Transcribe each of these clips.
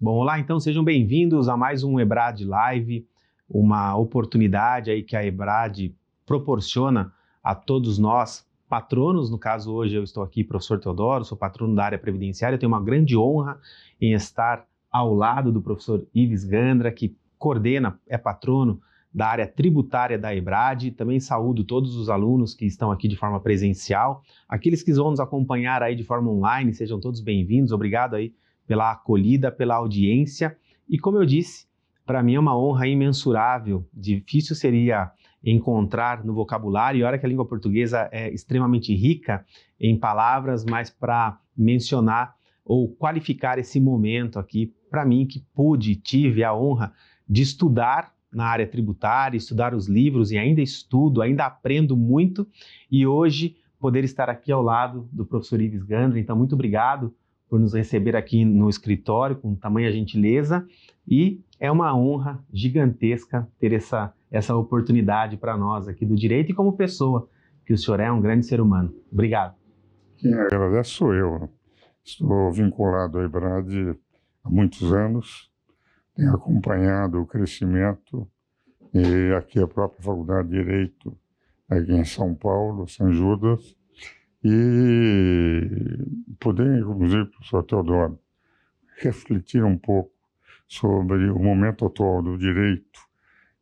Bom, olá, então sejam bem-vindos a mais um EBRAD Live, uma oportunidade aí que a EBRAD proporciona a todos nós, patronos. No caso, hoje eu estou aqui, professor Teodoro, sou patrono da área previdenciária. Eu tenho uma grande honra em estar ao lado do professor Ives Gandra, que coordena, é patrono da área tributária da EBRAD. Também saúdo todos os alunos que estão aqui de forma presencial. Aqueles que vão nos acompanhar aí de forma online, sejam todos bem-vindos. Obrigado aí pela acolhida, pela audiência. E como eu disse, para mim é uma honra imensurável. Difícil seria encontrar no vocabulário, e olha que a língua portuguesa é extremamente rica em palavras, mas para mencionar ou qualificar esse momento aqui, para mim que tive a honra de estudar na área tributária, estudar os livros, e ainda estudo, ainda aprendo muito, e hoje poder estar aqui ao lado do professor Ives Gandra. Então, muito obrigado por nos receber aqui no escritório com tamanha gentileza, e é uma honra gigantesca ter essa oportunidade para nós aqui do direito, e como pessoa, que o senhor é um grande ser humano. Obrigado. Quem agradece sou eu. Estou vinculado à EBRAD há muitos anos, tenho acompanhado o crescimento, e aqui a própria Faculdade de Direito, aqui em São Paulo, São Judas, e poder, inclusive, professor Teodoro, refletir um pouco sobre o momento atual do direito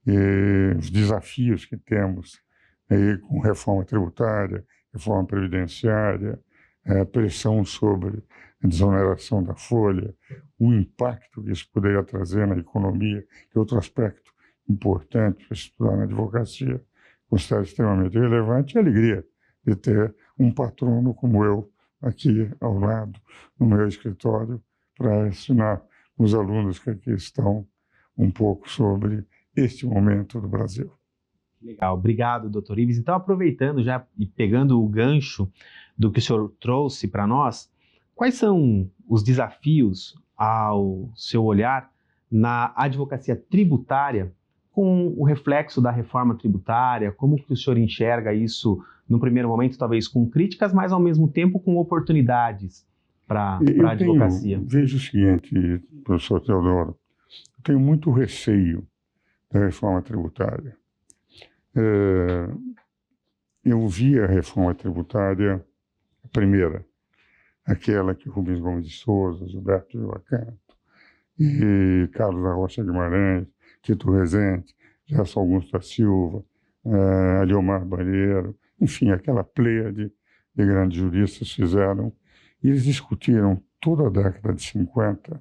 e os desafios que temos aí com reforma tributária, reforma previdenciária, pressão sobre a desoneração da folha, o impacto que isso poderia trazer na economia, que é outro aspecto importante para estudar na advocacia, considero extremamente relevante, e a alegria de ter um patrono como eu aqui ao lado, no meu escritório, para ensinar os alunos que aqui estão um pouco sobre este momento do Brasil. Legal, obrigado, doutor Ives. Então, aproveitando já e pegando o gancho do que o senhor trouxe para nós, quais são os desafios, ao seu olhar, na advocacia tributária com o reflexo da reforma tributária? Como que o senhor enxerga isso no primeiro momento, talvez com críticas, mas ao mesmo tempo com oportunidades para a advocacia? Vejo o seguinte, professor Teodoro, eu tenho muito receio da reforma tributária. Eu vi a reforma tributária, a primeira, aquela que Rubens Gomes de Souza, Gilberto Gil Canto e Carlos da Rocha Guimarães, Tito Rezende, Gerson Augusto da Silva, Aliomar Banheiro, enfim, aquela pleiade de grandes juristas fizeram, e eles discutiram toda a década de 50,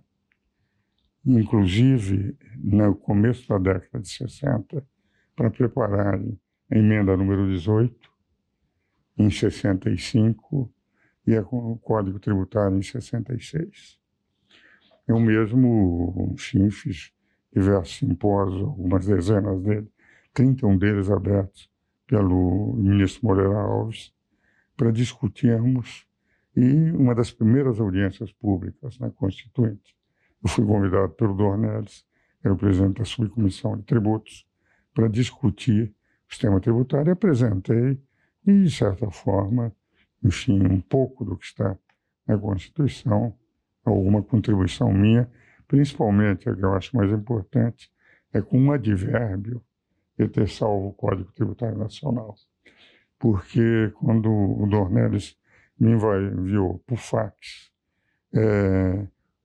inclusive no começo da década de 60, para prepararem a emenda número 18, em 65, e o Código Tributário em 66. Eu mesmo, enfim, fiz diversos simpósios, algumas dezenas deles, 31 deles abertos pelo ministro Moreira Alves, para discutirmos, e uma das primeiras audiências públicas na Constituinte, eu fui convidado pelo Dornelles, que era o presidente da Subcomissão de Tributos, para discutir o sistema tributário, e apresentei, e, de certa forma, enfim, um pouco do que está na Constituição, alguma contribuição minha, principalmente, a que eu acho mais importante, é com um advérbio de ter salvo o Código Tributário Nacional. Porque quando o Dornelles me enviou por fax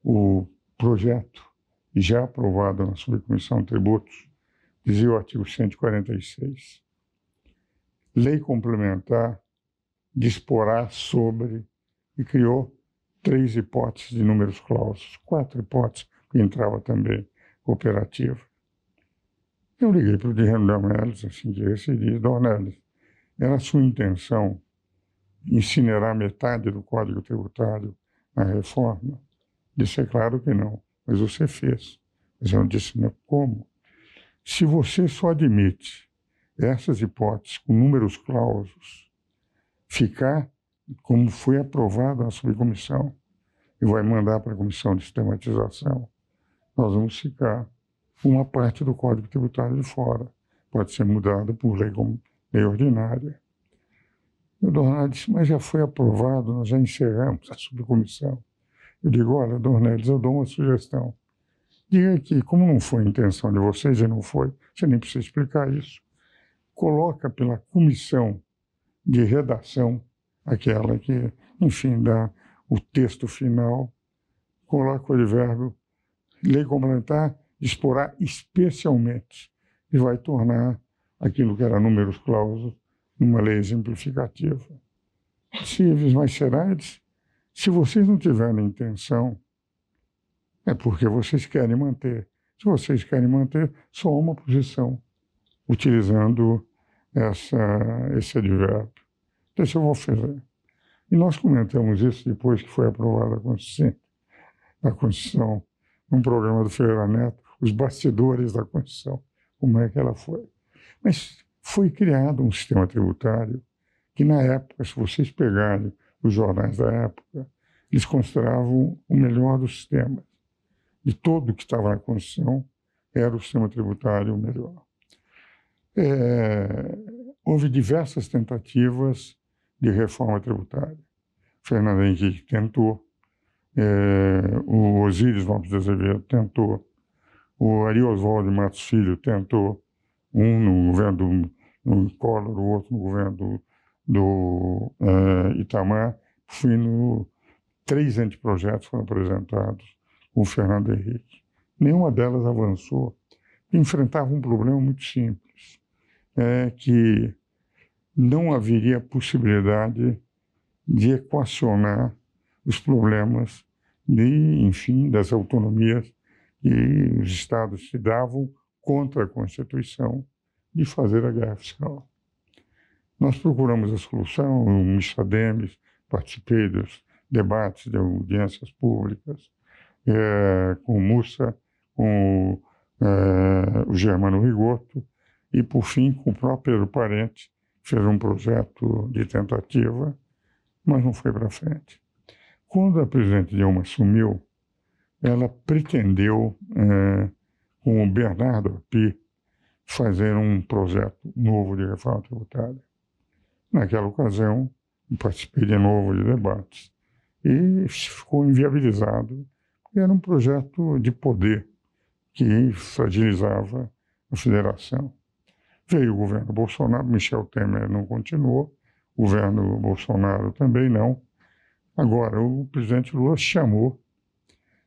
o projeto, já aprovado na Subcomissão de Tributos, dizia o artigo 146, lei complementar disporá sobre, e criou 3 hipóteses de números clausos, 4 hipóteses, que entrava também cooperativa. Eu liguei para o Dornelles, assim que decidi, Dornelles, era a sua intenção incinerar metade do Código Tributário na reforma? Disse, é claro que não, mas você fez. Mas eu disse, não, como? Se você só admite essas hipóteses com números clausos, ficar como foi aprovado na subcomissão, e vai mandar para a comissão de sistematização, nós vamos ficar uma parte do Código Tributário de fora. Pode ser mudada por lei ordinária. O Dornelles disse, mas já foi aprovado, nós já encerramos a subcomissão. Eu digo, olha, Dornelles, eu dou uma sugestão. Diga que, como não foi a intenção de vocês e não foi, você nem precisa explicar isso, coloca pela comissão de redação, aquela que, enfim, dá o texto final, coloca o advérbio, lei complementar, disporá especialmente, e vai tornar aquilo que era números clausos numa lei exemplificativa. Cíveis, mas serades, se vocês não tiverem intenção, é porque vocês querem manter. Se vocês querem manter, só uma posição, utilizando esse advérbio. Então, isso eu vou fazer. E nós comentamos isso depois que foi aprovada a Constituição, num programa do Ferreira Neto, os bastidores da Constituição, como é que ela foi. Mas foi criado um sistema tributário que, na época, se vocês pegarem os jornais da época, eles consideravam o melhor dos sistemas. De todo o que estava na Constituição, era o sistema tributário o melhor. Houve diversas tentativas de reforma tributária. Fernando Henrique tentou, o Osíris Lopes de Azevedo tentou, o Ari Oswaldo de Matos Filho tentou, um no governo do Collor, o outro no governo do Itamar. Três anteprojetos foram apresentados com o Fernando Henrique. Nenhuma delas avançou. Enfrentava um problema muito simples, que não haveria possibilidade de equacionar os problemas enfim, das autonomias que os estados se davam contra a Constituição de fazer a guerra fiscal. Nós procuramos a solução, o Michademes, participei dos debates de audiências públicas, com o Mussa, com o Germano Rigoto, e, por fim, com o próprio Pedro Parente, fez um projeto de tentativa, mas não foi para frente. Quando a presidente Dilma assumiu, ela pretendeu, com o Bernardo Api, fazer um projeto novo de reforma tributária. Naquela ocasião, eu participei de novo de debates e ficou inviabilizado. Era um projeto de poder que fragilizava a federação. Veio o governo Bolsonaro, Michel Temer não continuou, o governo Bolsonaro também não. Agora, o presidente Lula chamou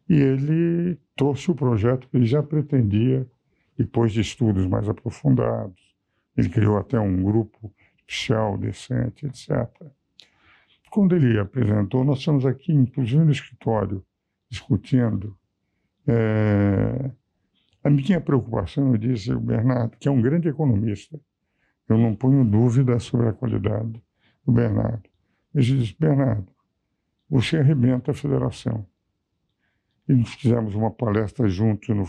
e ele trouxe o projeto que ele já pretendia, depois de estudos mais aprofundados. Ele criou até um grupo especial, decente, etc. Quando ele apresentou, nós estamos aqui, inclusive no escritório, discutindo. A minha preocupação, eu disse ao Bernardo, que é um grande economista, eu não ponho dúvida sobre a qualidade do Bernardo. Eu disse, Bernardo, você arrebenta a federação. E nós fizemos uma palestra juntos no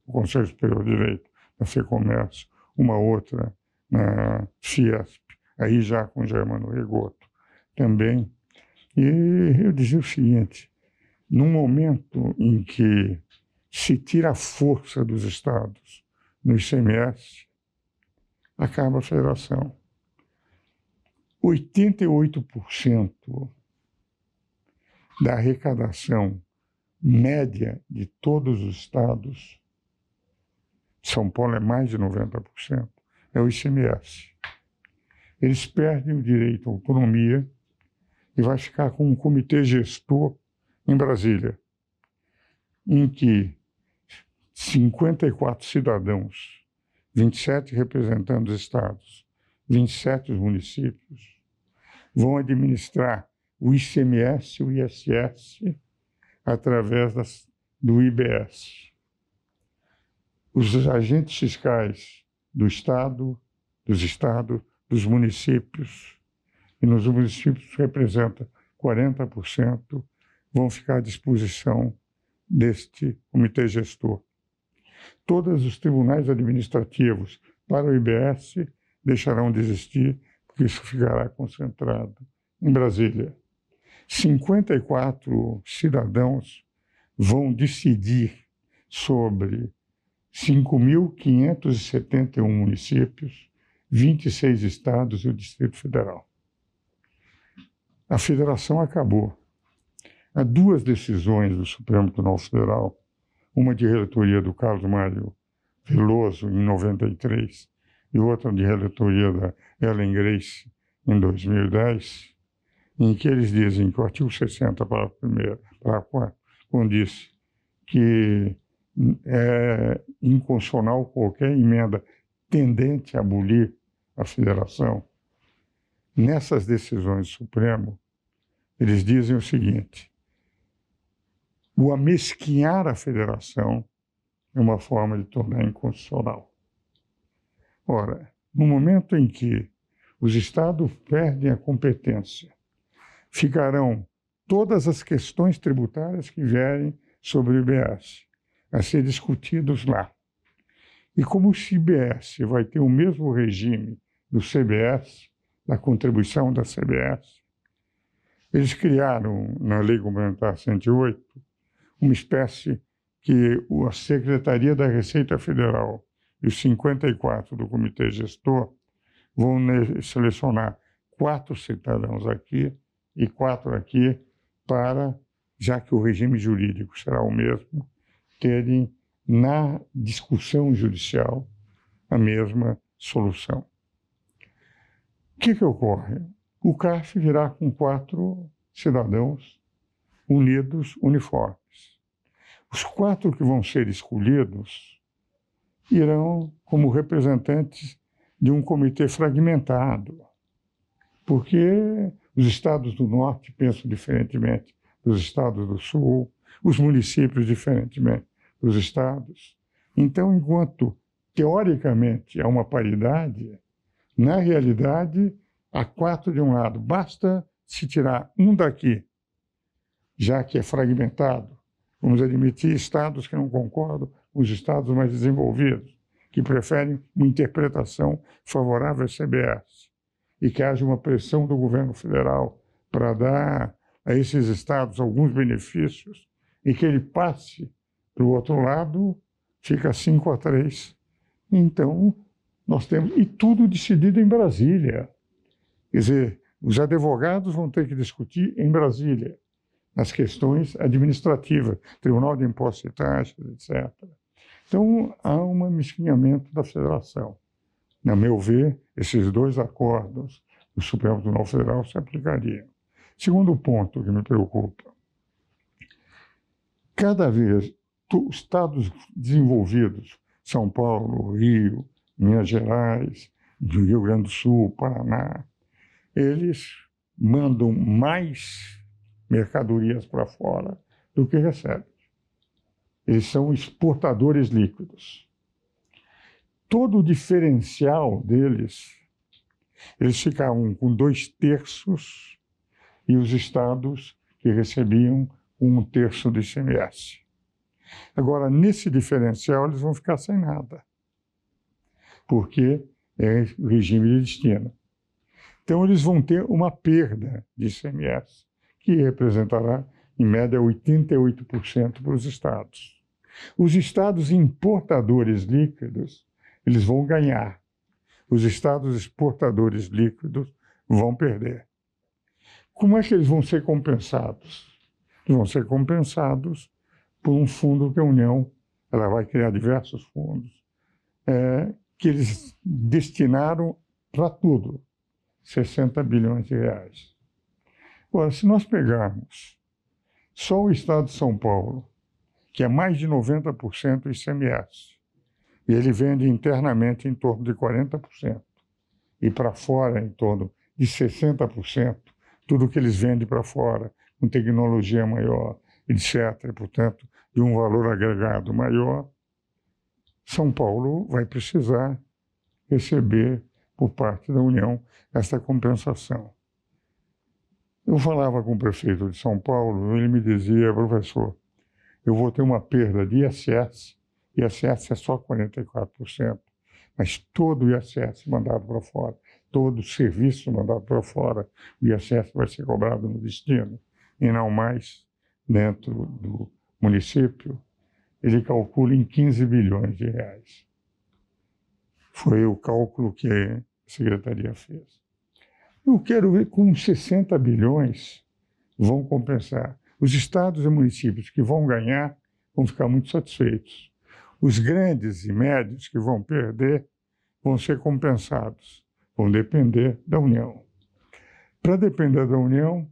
Conselho Superior de Direito, na FEComércio, uma outra na Fiesp, aí já com Germano Rigoto também. E eu dizia o seguinte, num momento em que se tira a força dos estados no ICMS, acaba a federação. 88% da arrecadação média de todos os estados, São Paulo é mais de 90%, é o ICMS. Eles perdem o direito à autonomia e vai ficar com um comitê gestor em Brasília, em que 54 cidadãos, 27 representando os estados, 27 os municípios, vão administrar o ICMS e o ISS através do IBS. Os agentes fiscais do Estado, dos estados, dos municípios, e nos municípios representa 40%, vão ficar à disposição deste comitê gestor. Todos os tribunais administrativos para o IBS deixarão de existir, porque isso ficará concentrado em Brasília. 54 cidadãos vão decidir sobre 5.571 municípios, 26 estados e o Distrito Federal. A federação acabou. Há duas decisões do Supremo Tribunal Federal uma de relatoria do Carlos Mário Veloso, em 93, e outra de relatoria da Ellen Grace, em 2010, em que eles dizem que o artigo 60, parágrafo 1º, parágrafo 4, condiz que é inconstitucional qualquer emenda tendente a abolir a federação. Nessas decisões do Supremo, eles dizem o seguinte: o amesquinhar a federação é uma forma de tornar inconstitucional. Ora, no momento em que os estados perdem a competência, ficarão todas as questões tributárias que vierem sobre o IBS a ser discutidos lá. E como o CBS vai ter o mesmo regime do CBS, da contribuição da CBS, eles criaram, na Lei Complementar 108, uma espécie que a Secretaria da Receita Federal e os 54 do Comitê Gestor vão selecionar 4 cidadãos aqui e 4 aqui para, já que o regime jurídico será o mesmo, terem na discussão judicial a mesma solução. O que ocorre? O CARF virá com 4 cidadãos unidos, uniformes. Os 4 que vão ser escolhidos irão como representantes de um comitê fragmentado, porque os estados do norte pensam diferentemente dos estados do sul, os municípios diferentemente dos estados. Então, enquanto teoricamente há uma paridade, na realidade há 4 de um lado. Basta se tirar um daqui, já que é fragmentado. Vamos admitir estados que não concordam com os estados mais desenvolvidos, que preferem uma interpretação favorável à CBS, e que haja uma pressão do governo federal para dar a esses estados alguns benefícios, e que ele passe para o outro lado, fica 5-3. Então, nós temos... E tudo decidido em Brasília. Quer dizer, os advogados vão ter que discutir em Brasília as questões administrativas, Tribunal de Impostos e Taxas, etc. Então, há um amesquinhamento da federação. A meu ver, esses 2 acordos do Supremo Tribunal Federal se aplicariam. Segundo ponto que me preocupa, cada vez os estados desenvolvidos, São Paulo, Rio, Minas Gerais, Rio Grande do Sul, Paraná, eles mandam mais mercadorias para fora do que recebem. Eles são exportadores líquidos. Todo o diferencial deles, eles ficavam com 2/3 e os estados que recebiam 1/3 do ICMS. Agora, nesse diferencial, eles vão ficar sem nada, porque é regime de destino. Então, eles vão ter uma perda de ICMS, que representará, em média, 88% para os estados. Os estados importadores líquidos, eles vão ganhar. Os estados exportadores líquidos vão perder. Como é que eles vão ser compensados? Eles vão ser compensados por um fundo que a União ela vai criar diversos fundos, que eles destinaram para tudo, 60 bilhões de reais. Agora, se nós pegarmos só o estado de São Paulo, que é mais de 90% ICMS, e ele vende internamente em torno de 40%, e para fora em torno de 60%, tudo que eles vendem para fora, com tecnologia maior, etc., e, portanto, de um valor agregado maior, São Paulo vai precisar receber, por parte da União, essa compensação. Eu falava com o prefeito de São Paulo, ele me dizia: professor, eu vou ter uma perda de ISS, ISS é só 44%, mas todo o ISS mandado para fora, todo o serviço mandado para fora, o ISS vai ser cobrado no destino, e não mais dentro do município. Ele calcula em 15 bilhões de reais. Foi o cálculo que a Secretaria fez. Eu quero ver como 60 bilhões vão compensar. Os estados e municípios que vão ganhar vão ficar muito satisfeitos. Os grandes e médios que vão perder vão ser compensados, vão depender da União. Para depender da União,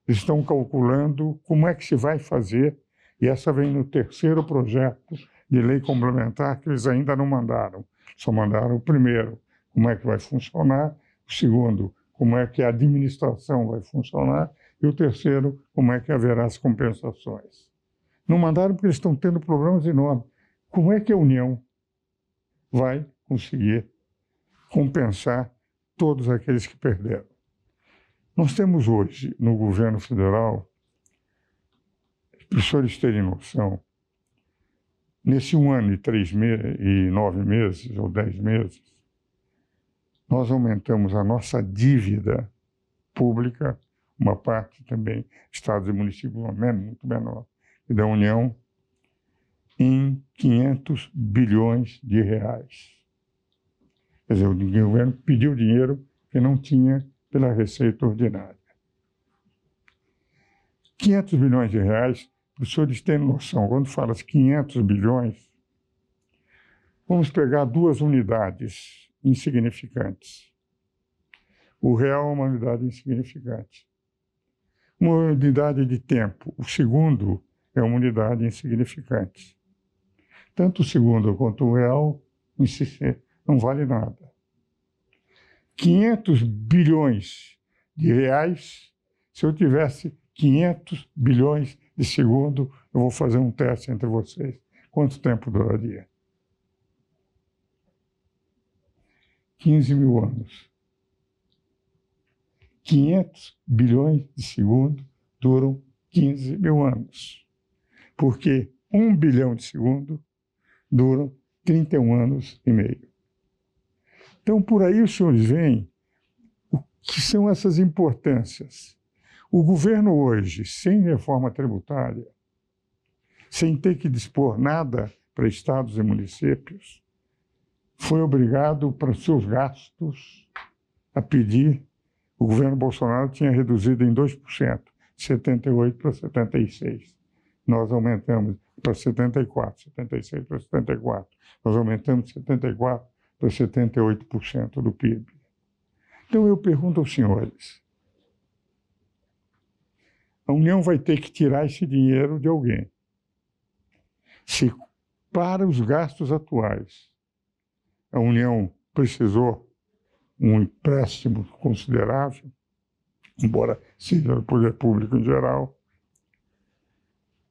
eles estão calculando como é que se vai fazer, e essa vem no terceiro projeto de lei complementar que eles ainda não mandaram. Só mandaram o primeiro, como é que vai funcionar, o segundo, como é que a administração vai funcionar, e o terceiro, como é que haverá as compensações. Não mandaram porque eles estão tendo problemas enormes. Como é que a União vai conseguir compensar todos aqueles que perderam? Nós temos hoje, no governo federal, para os senhores terem noção, nesse 1 ano e 9 meses, ou 10 meses, nós aumentamos a nossa dívida pública, uma parte também, estados e municípios, muito menor, e da União, em 500 bilhões de reais. Quer dizer, o governo pediu dinheiro que não tinha pela receita ordinária. 500 bilhões de reais, para os senhores terem noção, quando fala 500 bilhões, vamos pegar duas unidades insignificantes. O real é uma unidade insignificante. Uma unidade de tempo, o segundo é uma unidade insignificante. Tanto o segundo quanto o real não vale nada. 500 bilhões de reais, se eu tivesse 500 bilhões de segundo, eu vou fazer um teste entre vocês. Quanto tempo duraria? 15 mil anos. 500 bilhões de segundo duram 15 mil anos. Porque 1 bilhão de segundo duram 31 anos e meio. Então, por aí os senhores veem o que são essas importâncias. O governo hoje, sem reforma tributária, sem ter que dispor nada para estados e municípios, foi obrigado, para seus gastos, a pedir. O governo Bolsonaro tinha reduzido em 2%, de 78% para 76%. Nós aumentamos para 74%, 76% para 74%. Nós aumentamos de 74% para 78% do PIB. Então eu pergunto aos senhores, a União vai ter que tirar esse dinheiro de alguém. Se para os gastos atuais a União precisou um empréstimo considerável, embora seja do poder público em geral,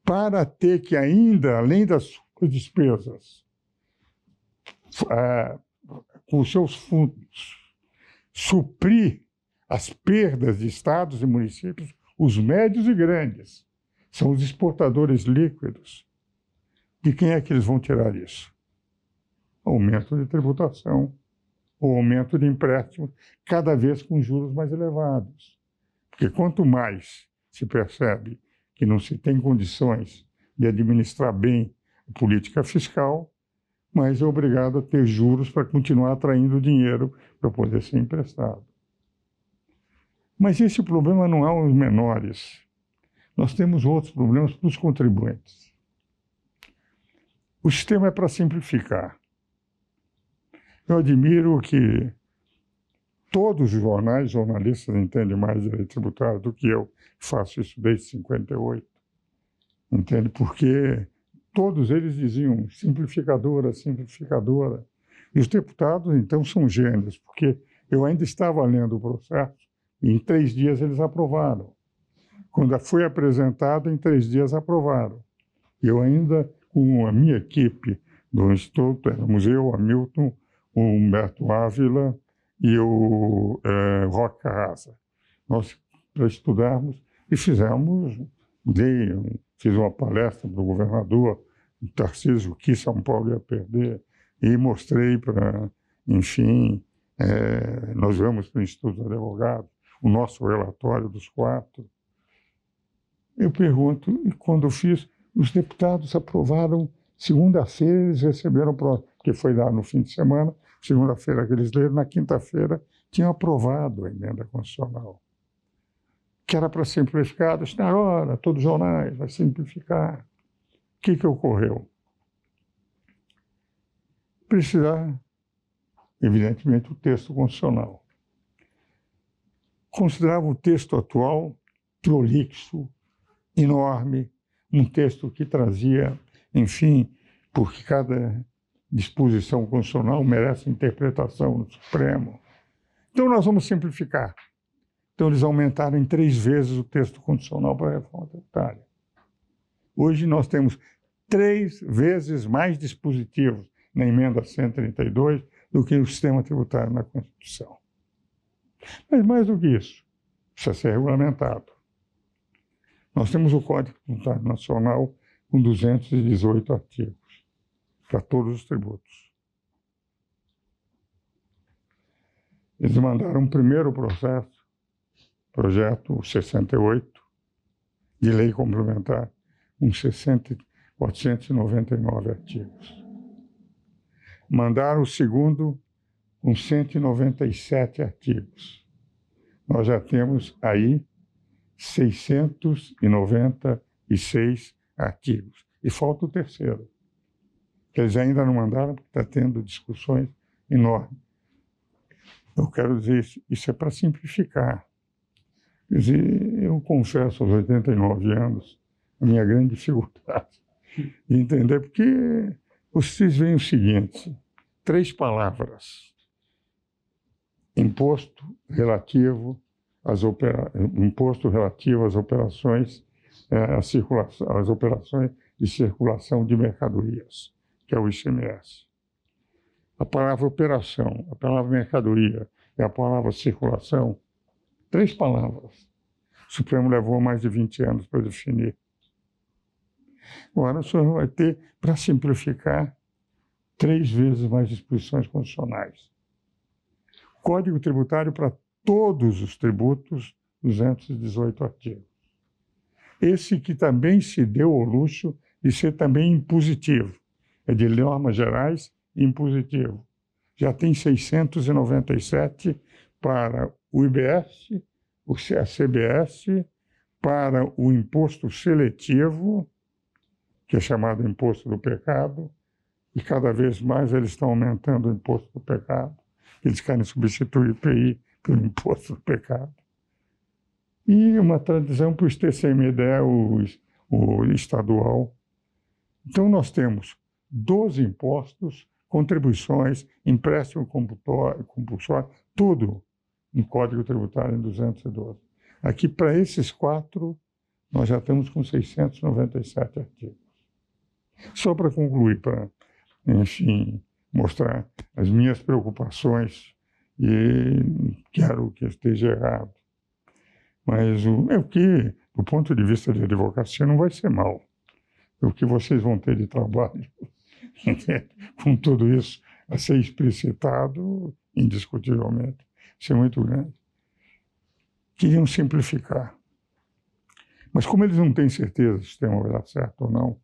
para ter que ainda, além das suas despesas, com os seus fundos, suprir as perdas de estados e municípios, os médios e grandes, são os exportadores líquidos. De quem é que eles vão tirar isso? Aumento de tributação, ou aumento de empréstimos, cada vez com juros mais elevados. Porque quanto mais se percebe que não se tem condições de administrar bem a política fiscal, mais é obrigado a ter juros para continuar atraindo dinheiro para poder ser emprestado. Mas esse problema não é um dos menores. Nós temos outros problemas para os contribuintes. O sistema é para simplificar. Eu admiro que todos os jornalistas entendem mais de direito tributário do que eu, faço isso desde 58. Entende? Porque todos eles diziam simplificadora, simplificadora. E os deputados, então, são gênios, porque eu ainda estava lendo o processo e em 3 dias eles aprovaram. Quando foi apresentado, em 3 dias aprovaram. Eu ainda, com a minha equipe do Instituto, éramos eu, Hamilton, o Humberto Ávila e o Roque Carrasa. Nós, para estudarmos, e fiz uma palestra para o governador, o Tarcísio, que São Paulo ia perder, e mostrei para, enfim, nós vamos para o Instituto dos Advogados, o nosso relatório dos 4. Eu pergunto, e quando eu fiz, os deputados aprovaram, segunda-feira eles receberam, porque foi lá no fim de semana, segunda-feira que eles leram, na quinta-feira tinham aprovado a emenda constitucional, que era para simplificar, na hora, todos os jornais, vai simplificar. que ocorreu? Precisar, evidentemente, o texto constitucional. Considerava o texto atual prolixo, enorme, um texto que trazia, enfim, porque cada disposição constitucional merece interpretação no Supremo. Então, nós vamos simplificar. Então, eles aumentaram em 3 vezes o texto constitucional para a reforma tributária. Hoje, nós temos 3 vezes mais dispositivos na emenda 132 do que o sistema tributário na Constituição. Mas, mais do que isso, precisa ser regulamentado. Nós temos o Código Tributário Nacional com 218 artigos para todos os tributos. Eles mandaram um primeiro projeto 68, de lei complementar, com 499 artigos. Mandaram o segundo com 197 artigos. Nós já temos aí 696 artigos. E falta o terceiro, que eles ainda não mandaram, porque está tendo discussões enormes. Eu quero dizer, isso é para simplificar. Quer dizer, eu confesso aos 89 anos a minha grande dificuldade de entender, porque vocês veem o seguinte, 3 palavras. Imposto relativo às operações, às operações de circulação de mercadorias, que é o ICMS. A palavra operação, a palavra mercadoria e a palavra circulação, 3 palavras. O Supremo levou mais de 20 anos para definir. Agora o senhor vai ter, para simplificar, 3 vezes mais disposições constitucionais. Código tributário para todos os tributos, 218 artigos. Esse que também se deu ao luxo de ser também impositivo. É de normas gerais e impositivo. Já tem 697 para o IBS, a CBS, para o imposto seletivo, que é chamado imposto do pecado, e cada vez mais eles estão aumentando o imposto do pecado. Eles querem substituir o IPI pelo imposto do pecado. E uma transição para o TCMD, o estadual. Então, nós temos 12 impostos, contribuições, empréstimo compulsório, tudo no Código Tributário em 212. Aqui, para esses 4, nós já estamos com 697 artigos. Só para concluir, para, enfim, mostrar as minhas preocupações, e quero que esteja errado. Mas o que, do ponto de vista de advocacia, não vai ser mal. O que vocês vão ter de trabalho com tudo isso a ser explicitado, indiscutivelmente, vai ser muito grande. Queriam simplificar. Mas como eles não têm certeza se o sistema vai dar certo ou não,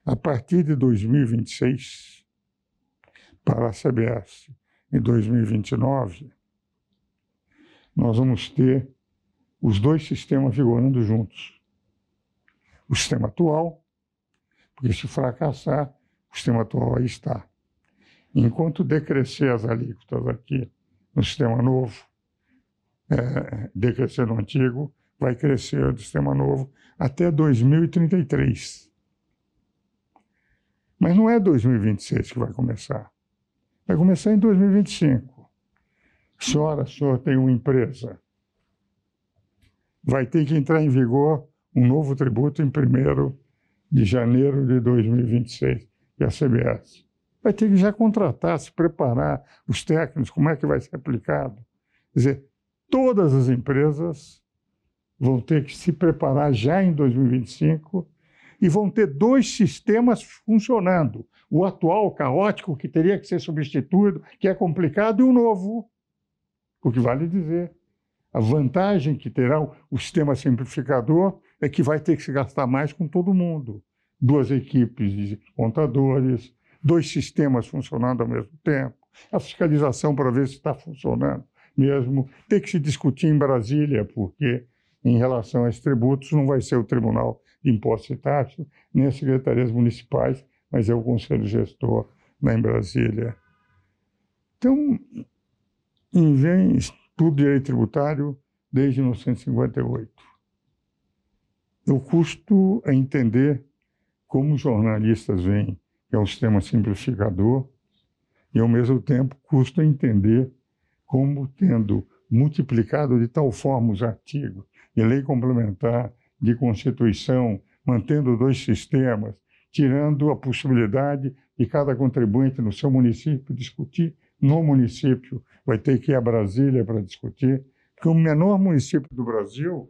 a partir de 2026, para a CBS, em 2029, nós vamos ter os 2 sistemas vigorando juntos. O sistema atual, porque se fracassar, o sistema atual aí está. Enquanto decrescer as alíquotas aqui no sistema novo, decrescer no antigo, vai crescer o sistema novo até 2033. Mas não é 2026 que vai começar. Vai começar em 2025. A senhora tem uma empresa. Vai ter que entrar em vigor um novo tributo em 1º de janeiro de 2026, que é a CBS. Vai ter que já contratar, se preparar, os técnicos, como é que vai ser aplicado. Quer dizer, todas as empresas vão ter que se preparar já em 2025 e vão ter 2 sistemas funcionando. O atual, caótico, que teria que ser substituído, que é complicado, e o novo. O que vale dizer, a vantagem que terá o sistema simplificador é que vai ter que se gastar mais com todo mundo. 2 equipes de contadores, 2 sistemas funcionando ao mesmo tempo, a fiscalização para ver se está funcionando mesmo. Tem que se discutir em Brasília, porque em relação aos tributos não vai ser o Tribunal de Impostos e Taxas, nem as secretarias municipais, mas é o Conselho Gestor lá em Brasília. Então, estudo direito tributário desde 1958. O custo é entender como os jornalistas veem que é um sistema simplificador e, ao mesmo tempo, custa entender como, tendo multiplicado de tal forma os artigos de lei complementar, de Constituição, mantendo 2 sistemas, tirando a possibilidade de cada contribuinte no seu município discutir no município, vai ter que ir a Brasília para discutir, porque o menor município do Brasil,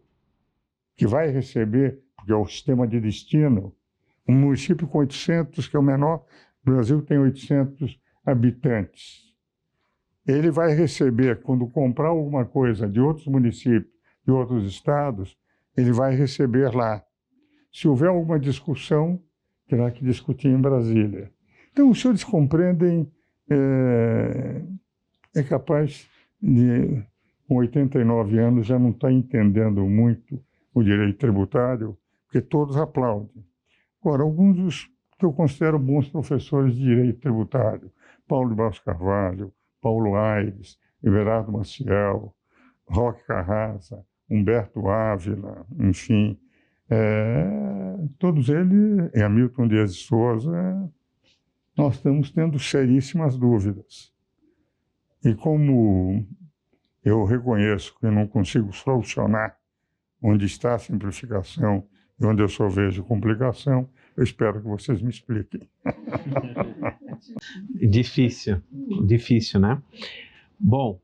que vai receber, porque é o sistema de destino, um município com 800, que é o menor, o Brasil tem 800 habitantes. Ele vai receber, quando comprar alguma coisa de outros municípios, de outros estados, ele vai receber lá. Se houver alguma discussão, terá que discutir em Brasília. Então, os senhores compreendem, é capaz de, com 89 anos, já não está entendendo muito o direito tributário, porque todos aplaudem. Agora, alguns dos que eu considero bons professores de direito tributário, Paulo de Barros Carvalho, Paulo Aires, Everardo Maciel, Roque Carrasa, Humberto Ávila, enfim, todos eles, e Hamilton Dias de Souza, nós estamos tendo seríssimas dúvidas. E como eu reconheço que eu não consigo solucionar onde está a simplificação e onde eu só vejo complicação, eu espero que vocês me expliquem. Difícil, né? Bom,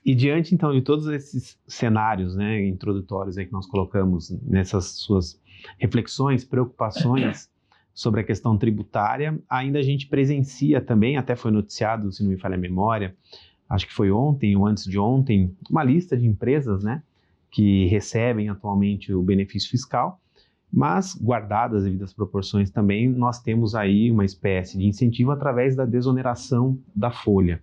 e diante então de todos esses cenários, né, introdutórios aí que nós colocamos nessas suas reflexões, preocupações sobre a questão tributária, ainda a gente presencia também, até foi noticiado, se não me falha a memória, acho que foi ontem ou antes de ontem, uma lista de empresas, né, que recebem atualmente o benefício fiscal, mas, guardadas as devidas proporções também, nós temos aí uma espécie de incentivo através da desoneração da folha.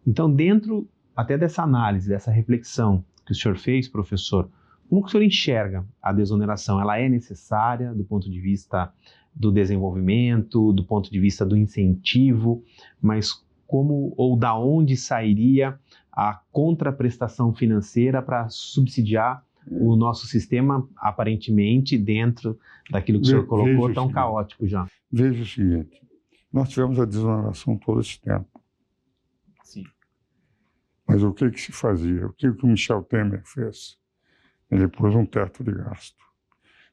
Então, dentro até dessa análise, dessa reflexão que o senhor fez, professor, como que o senhor enxerga a desoneração? Ela é necessária do ponto de vista do desenvolvimento, do ponto de vista do incentivo, mas como ou da onde sairia a contraprestação financeira para subsidiar o nosso sistema, aparentemente, dentro daquilo que o senhor colocou, tão caótico já? Veja o seguinte, nós tivemos a desoneração todo esse tempo. Sim. Mas o que se fazia? O que o Michel Temer fez? Ele pôs um teto de gasto.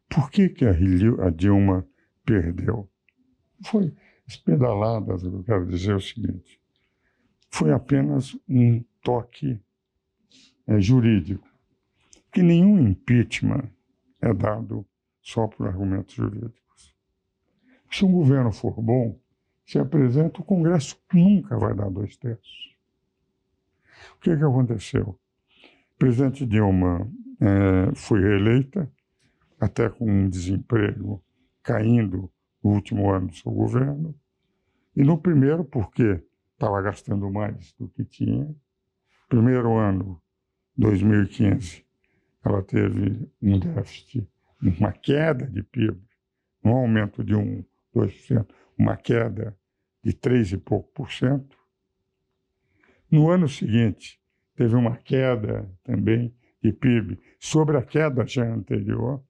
Por que a Dilma perdeu? Foi espedalada, eu quero dizer o seguinte, foi apenas um toque jurídico. Que nenhum impeachment é dado só por argumentos jurídicos. Se um governo for bom, se apresenta, o Congresso nunca vai dar 2/3. O que aconteceu? O presidente Dilma foi reeleita, até com um desemprego caindo no último ano do seu governo, e no primeiro, porque estava gastando mais do que tinha. Primeiro ano, 2015, ela teve um déficit, uma queda de PIB, um aumento de 2%, uma queda de 3 e pouco por cento. No ano seguinte, teve uma queda também de PIB sobre a queda já anterior.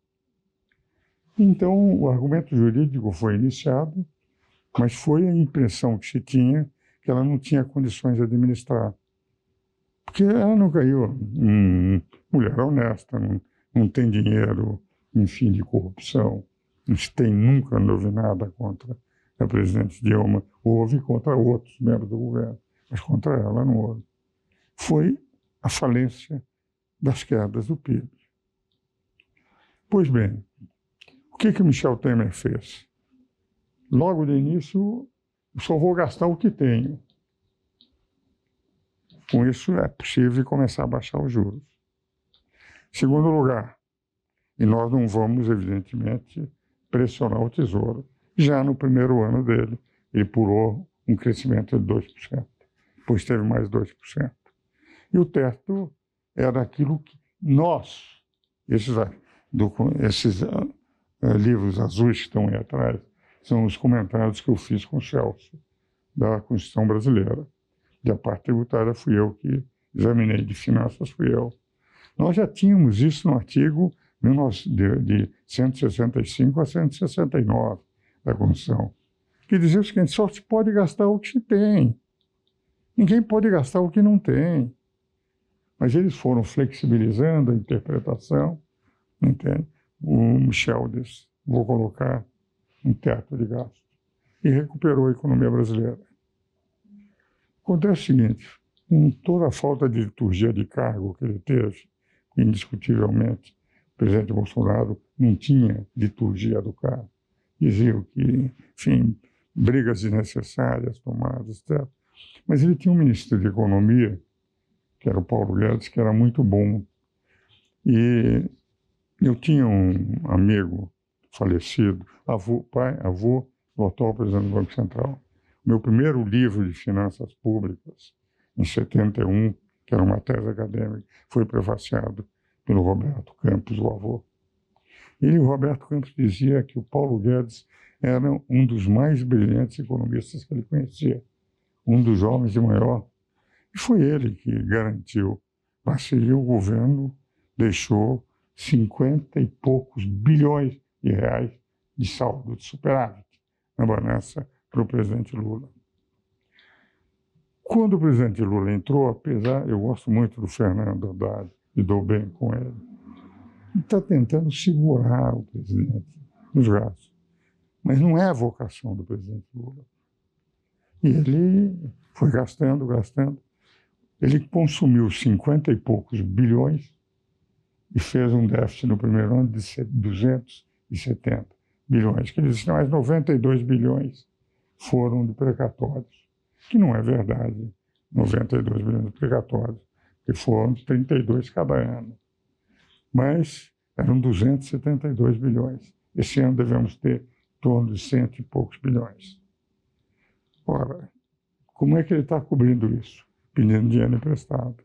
Então, o argumento jurídico foi iniciado, mas foi a impressão que se tinha que ela não tinha condições de administrar. Porque ela não ganhou. Mulher honesta, não tem dinheiro, enfim, de corrupção. Não se tem, nunca não houve nada contra a presidente Dilma. Houve contra outros membros do governo, mas contra ela não houve. Foi a falência das quedas do PIB. Pois bem, o que Michel Temer fez? Logo de início, só vou gastar o que tenho. Com isso, é possível começar a baixar os juros. Segundo lugar, e nós não vamos, evidentemente, pressionar o Tesouro. Já no primeiro ano dele, ele pulou um crescimento de 2%. Depois teve mais 2%. E o teto era aquilo que nós, esses livros azuis que estão aí atrás, são os comentários que eu fiz com o Celso, da Constituição Brasileira. E a parte tributária fui eu que examinei, de finanças fui eu. Nós já tínhamos isso no artigo de 165 a 169 da Constituição, que dizia o seguinte: só se pode gastar o que se tem. Ninguém pode gastar o que não tem. Mas eles foram flexibilizando a interpretação, entende? O Michel disse: vou colocar um teto de gasto. E recuperou a economia brasileira. Acontece o seguinte: com toda a falta de liturgia de cargo que ele teve, indiscutivelmente, o presidente Bolsonaro não tinha liturgia do cargo. Dizia que, enfim, brigas desnecessárias tomadas, etc. Mas ele tinha um ministro de Economia, que era o Paulo Guedes, que era muito bom. E eu tinha um amigo falecido, avô do atual presidente do Banco Central. Meu primeiro livro de finanças públicas, em 71, que era uma tese acadêmica, foi prefaciado pelo Roberto Campos, o avô. E o Roberto Campos dizia que o Paulo Guedes era um dos mais brilhantes economistas que ele conhecia, um dos jovens de maior. E foi ele que garantiu. O governo deixou 50 e poucos bilhões de reais de saldo, de superávit, na balança para o presidente Lula. Quando o presidente Lula entrou, eu gosto muito do Fernando Haddad e dou bem com ele, está tentando segurar o presidente nos gastos. Mas não é a vocação do presidente Lula. E ele foi gastando. Ele consumiu 50 e poucos bilhões e fez um déficit no primeiro ano de 270 bilhões. Quer dizer, mais 92 bilhões foram de precatórios, que não é verdade, 92 bilhões de precatórios, que foram 32 cada ano. Mas eram 272 bilhões. Esse ano devemos ter em torno de 100 e poucos bilhões. Ora, como é que ele está cobrindo isso? Pedindo dinheiro emprestado.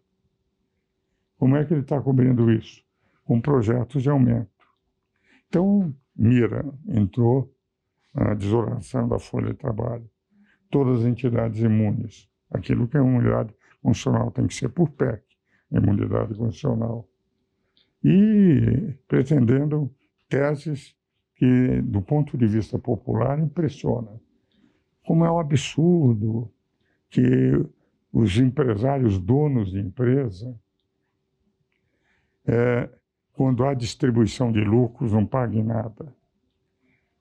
Como é que ele está cobrindo isso? Com projetos de aumento. Então, Mira entrou na desoneração da folha de trabalho. Todas as entidades imunes. Aquilo que é uma unidade constitucional tem que ser por PEC, imunidade constitucional. E pretendendo teses que, do ponto de vista popular, impressionam. Como é um absurdo que os empresários donos de empresa, quando há distribuição de lucros, não paguem nada.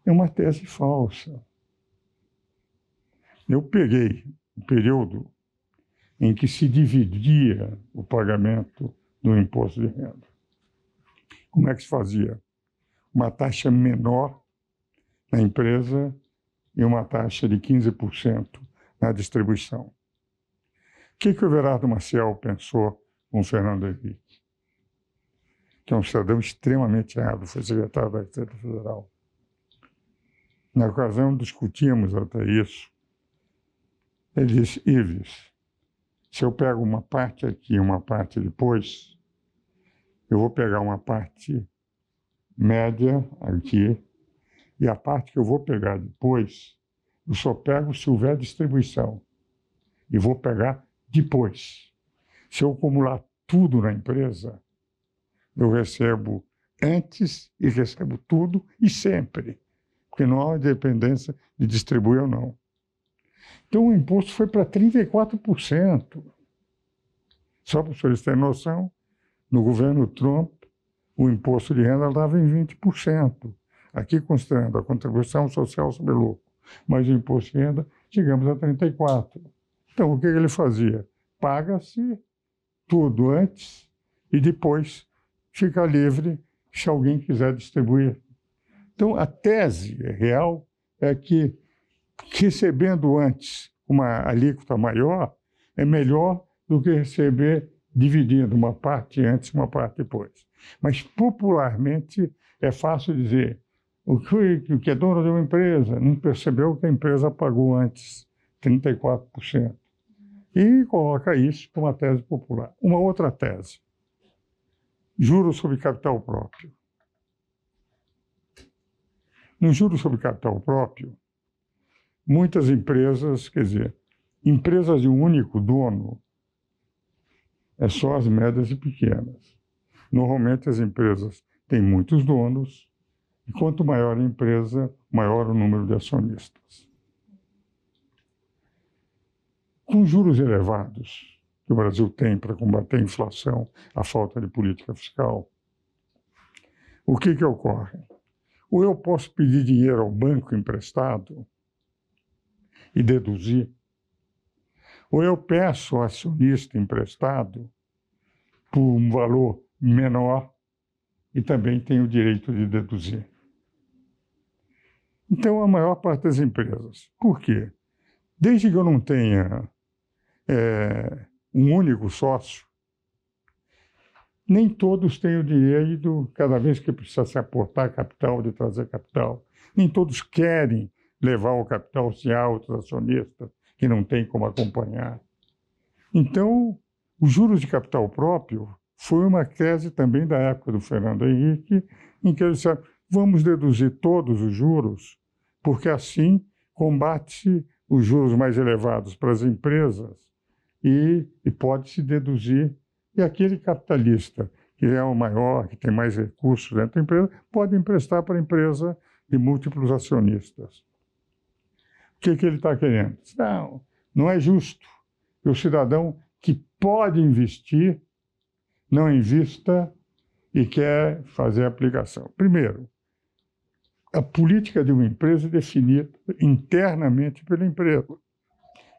É uma tese falsa. Eu peguei o período em que se dividia o pagamento do imposto de renda. Como é que se fazia? Uma taxa menor na empresa e uma taxa de 15% na distribuição. O que o Everardo Maciel pensou com o Fernando Henrique? Que é um cidadão extremamente hábil, foi secretário da Receita Federal. Na ocasião, discutimos até isso. Ele disse: Ives, se eu pego uma parte aqui e uma parte depois, eu vou pegar uma parte média aqui, e a parte que eu vou pegar depois, eu só pego se houver distribuição. E vou pegar depois. Se eu acumular tudo na empresa, eu recebo antes e recebo tudo e sempre. Porque não há uma dependência de distribuir ou não. Então o imposto foi para 34%. Só para os senhores terem noção, no governo Trump, o imposto de renda estava em 20%. Aqui, considerando a contribuição social sobre lucro, mas o imposto de renda, chegamos a 34%. Então, o que ele fazia? Paga-se tudo antes e depois fica livre se alguém quiser distribuir. Então, a tese real é que, recebendo antes uma alíquota maior, é melhor do que receber dividindo uma parte antes e uma parte depois. Mas, popularmente, é fácil dizer: o que é dono de uma empresa não percebeu que a empresa pagou antes 34%. E coloca isso como uma tese popular. Uma outra tese: juros sobre capital próprio. No juros sobre capital próprio, muitas empresas, quer dizer, empresas de um único dono, é só as médias e pequenas. Normalmente as empresas têm muitos donos, e quanto maior a empresa, maior o número de acionistas. Com juros elevados que o Brasil tem para combater a inflação, a falta de política fiscal, o que ocorre? Ou eu posso pedir dinheiro ao banco emprestado e deduzir, ou eu peço ao acionista emprestado por um valor menor e também tenho o direito de deduzir. Então, a maior parte das empresas. Por quê? Desde que eu não tenha um único sócio, nem todos têm o direito, cada vez que precisa se aportar capital, de trazer capital. Nem todos querem levar o capital se há outros acionistas que não têm como acompanhar. Então, os juros de capital próprio foi uma tese também da época do Fernando Henrique, em que ele disse, vamos deduzir todos os juros, porque assim combate-se os juros mais elevados para as empresas e pode-se deduzir. E aquele capitalista que é o maior, que tem mais recursos dentro da empresa, pode emprestar para a empresa de múltiplos acionistas. O que ele está querendo? Não é justo que o cidadão que pode investir não invista e quer fazer a aplicação. Primeiro, a política de uma empresa é definida internamente pela empresa.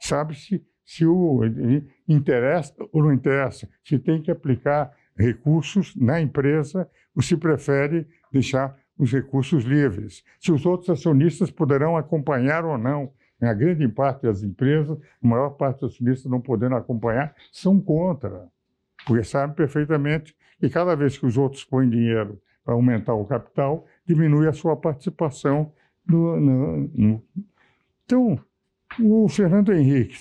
Sabe-se se interessa ou não interessa, se tem que aplicar recursos na empresa ou se prefere deixar os recursos livres. Se os outros acionistas poderão acompanhar ou não. A grande parte das empresas, a maior parte dos acionistas não podendo acompanhar, são contra, porque sabem perfeitamente que cada vez que os outros põem dinheiro para aumentar o capital, diminui a sua participação Então, o Fernando Henrique,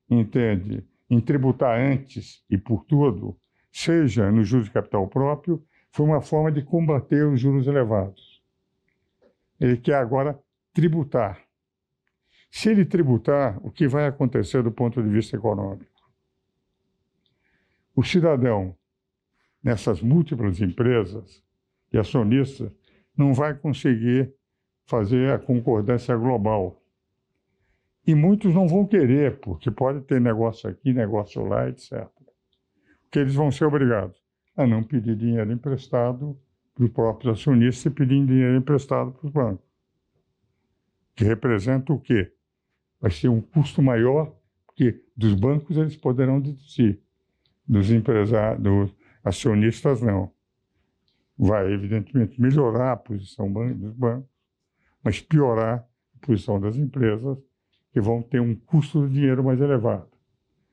entende, em tributar antes e por tudo, seja no juros de capital próprio, foi uma forma de combater os juros elevados. Ele quer agora tributar. Se ele tributar, o que vai acontecer do ponto de vista econômico? O cidadão, nessas múltiplas empresas e acionistas, não vai conseguir fazer a concordância global. E muitos não vão querer, porque pode ter negócio aqui, negócio lá, etc. Porque eles vão ser obrigados a não pedir dinheiro emprestado para os próprios acionistas e pedir dinheiro emprestado para os bancos. Que representa o quê? Vai ser um custo maior, porque dos bancos eles poderão deduzir, dos acionistas não. Vai, evidentemente, melhorar a posição dos bancos, mas piorar a posição das empresas, que vão ter um custo de dinheiro mais elevado.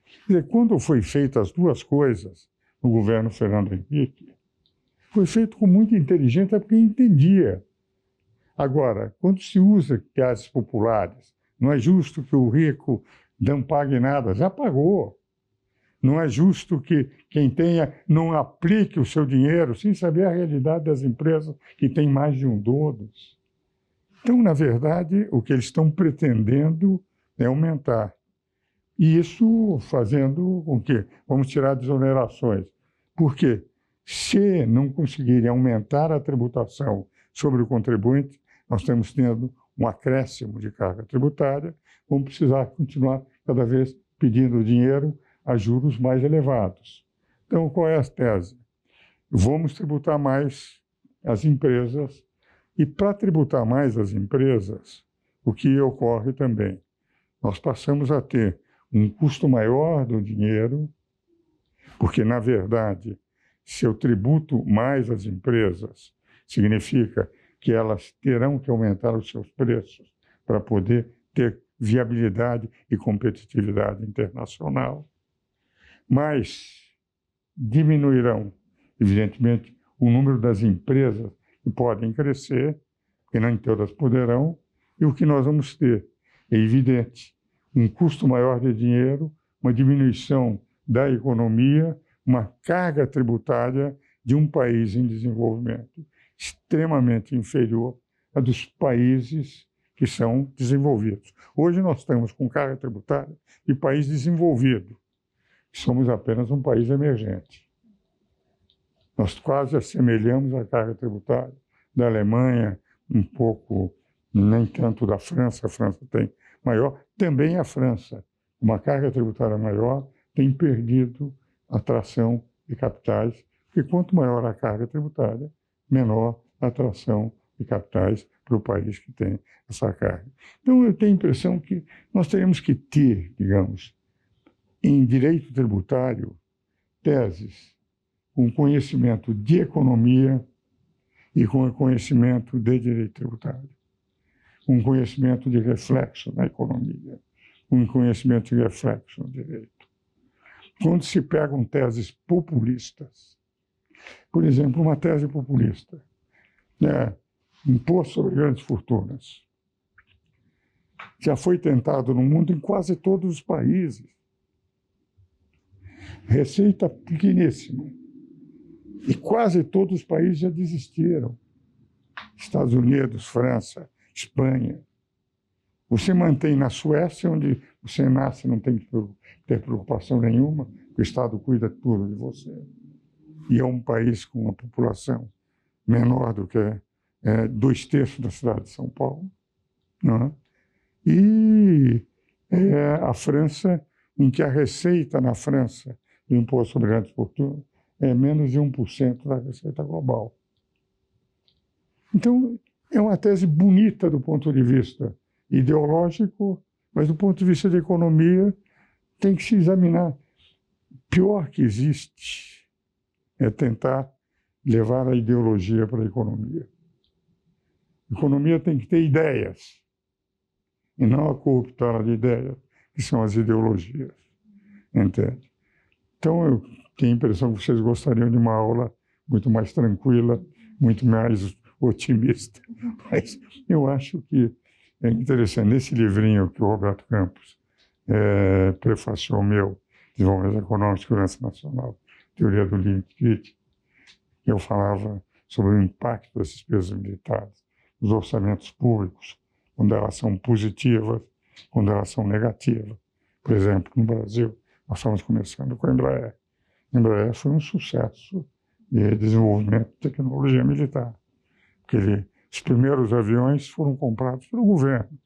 Quer dizer, quando foi feitas as duas coisas no governo Fernando Henrique, foi feito com muita inteligência, porque entendia. Agora, quando se usa classes populares, não é justo que o rico não pague nada, já pagou. Não é justo que quem tenha não aplique o seu dinheiro sem saber a realidade das empresas que têm mais de um dono. Então, na verdade, o que eles estão pretendendo é aumentar. E isso fazendo com que vamos tirar desonerações. Por quê? Se não conseguirem aumentar a tributação sobre o contribuinte, nós estamos tendo um acréscimo de carga tributária, vamos precisar continuar cada vez pedindo dinheiro a juros mais elevados. Então, qual é a tese? Vamos tributar mais as empresas, e para tributar mais as empresas, o que ocorre também? Nós passamos a ter um custo maior do dinheiro, porque, na verdade, se eu tributo mais as empresas, significa que elas terão que aumentar os seus preços para poder ter viabilidade e competitividade internacional. Mas diminuirão, evidentemente, o número das empresas que podem crescer, porque nem todas poderão, e o que nós vamos ter é evidente, um custo maior de dinheiro, uma diminuição da economia, uma carga tributária de um país em desenvolvimento extremamente inferior a dos países que são desenvolvidos. Hoje nós estamos com carga tributária de país desenvolvido. Somos apenas um país emergente. Nós quase assemelhamos a carga tributária da Alemanha, um pouco, nem tanto da França, a França tem maior. Também a França, uma carga tributária maior, tem perdido a atração de capitais, porque quanto maior a carga tributária, menor a atração de capitais para o país que tem essa carga. Então, eu tenho a impressão que nós teremos que ter, digamos, em direito tributário, teses com conhecimento de economia e com conhecimento de direito tributário, um conhecimento de reflexo na economia, um conhecimento de reflexo no direito. Quando se pegam teses populistas, por exemplo, uma tese populista, imposto sobre grandes fortunas, já foi tentado no mundo em quase todos os países. Receita pequeníssima. E quase todos os países já desistiram. Estados Unidos, França, Espanha. Você mantém na Suécia, onde você nasce e não tem que ter preocupação nenhuma, o Estado cuida tudo de você. E é um país com uma população menor do que 2/3 da cidade de São Paulo. Não é? E a França, em que a receita na França do imposto sobre grandes fortunas é menos de 1% da receita global. Então, é uma tese bonita do ponto de vista ideológico, mas do ponto de vista de economia tem que se examinar. O pior que existe é tentar levar a ideologia para a economia. A economia tem que ter ideias, e não a corruptela de ideias, que são as ideologias. Entende? Então, eu tenho a impressão que vocês gostariam de uma aula muito mais tranquila, muito mais otimista. Mas eu acho que é interessante. Nesse livrinho que o Roberto Campos prefaciou meu, Desenvolvimento Econômico e Segurança Nacional, Teoria do Limite Crítico, eu falava sobre o impacto das despesas militares nos orçamentos públicos, quando elas são positivas, quando elas são negativas. Por exemplo, no Brasil, nós estamos começando com a Embraer. A Embraer foi um sucesso de desenvolvimento de tecnologia militar, porque os primeiros aviões foram comprados pelo governo,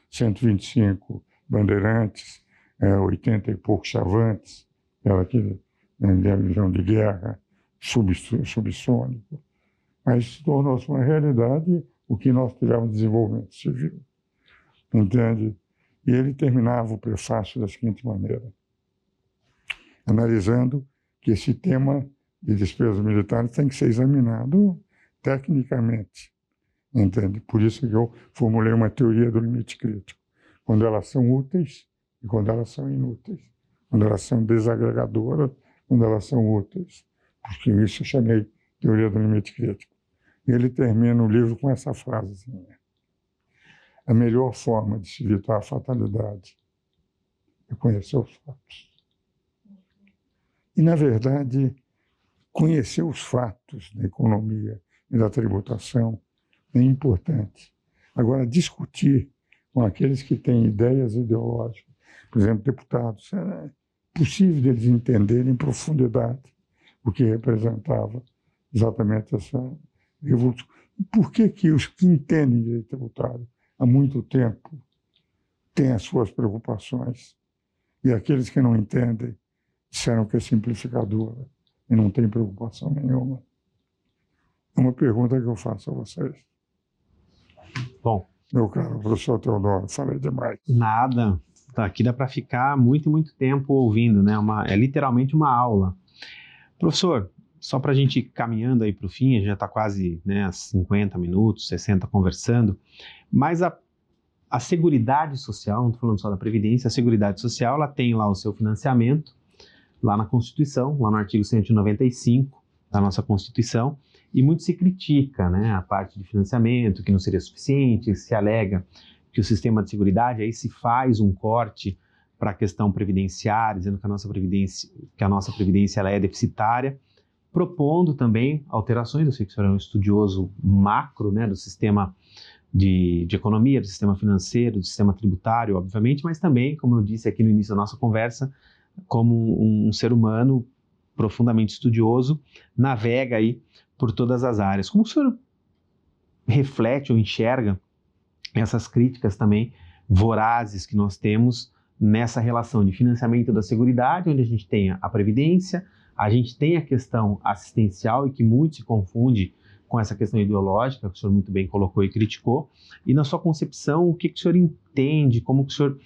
125 Bandeirantes, 80 e poucos Chavantes, era aquele avião de guerra subsônico, mas tornou-se uma realidade o que nós tivemos de desenvolvimento civil, entende? E ele terminava o prefácio da seguinte maneira, analisando que esse tema de despesas militares tem que ser examinado tecnicamente, entende? Por isso que eu formulei uma teoria do limite crítico, quando elas são úteis e quando elas são inúteis, quando elas são desagregadoras, quando elas são úteis, porque isso eu chamei teoria do limite crítico. E ele termina o livro com essa frase, a melhor forma de se evitar a fatalidade é conhecer os fatos. E, na verdade, conhecer os fatos da economia e da tributação é importante. Agora, discutir com aqueles que têm ideias ideológicas, por exemplo, deputados, é possível deles entenderem em profundidade o que representava exatamente essa revolução. E por que os que entendem direito tributário há muito tempo têm as suas preocupações e aqueles que não entendem disseram que é simplificadora e não tem preocupação nenhuma? É uma pergunta que eu faço a vocês. Bom, meu caro professor Teodoro, falei demais. Nada. Aqui dá para ficar muito, muito tempo ouvindo, né? É literalmente uma aula. Professor, só para a gente ir caminhando aí para o fim, a gente já está quase 50 minutos, 60 conversando, mas a Seguridade Social, não estou falando só da Previdência, a Seguridade Social ela tem lá o seu financiamento, lá na Constituição, lá no artigo 195 da nossa Constituição, e muito se critica, né, a parte de financiamento, que não seria suficiente, se alega que o sistema de seguridade, aí se faz um corte para a questão previdenciária, dizendo que a nossa previdência ela é deficitária, propondo também alterações. Eu sei que o senhor é um estudioso macro, né, do sistema de economia, do sistema financeiro, do sistema tributário, obviamente, mas também, como eu disse aqui no início da nossa conversa, como um ser humano profundamente estudioso, navega aí por todas as áreas. Como o senhor reflete ou enxerga essas críticas também vorazes que nós temos nessa relação de financiamento da Seguridade, onde a gente tem a Previdência, a gente tem a questão assistencial e que muito se confunde com essa questão ideológica, que o senhor muito bem colocou e criticou, e na sua concepção, o que o senhor entende, como que o senhor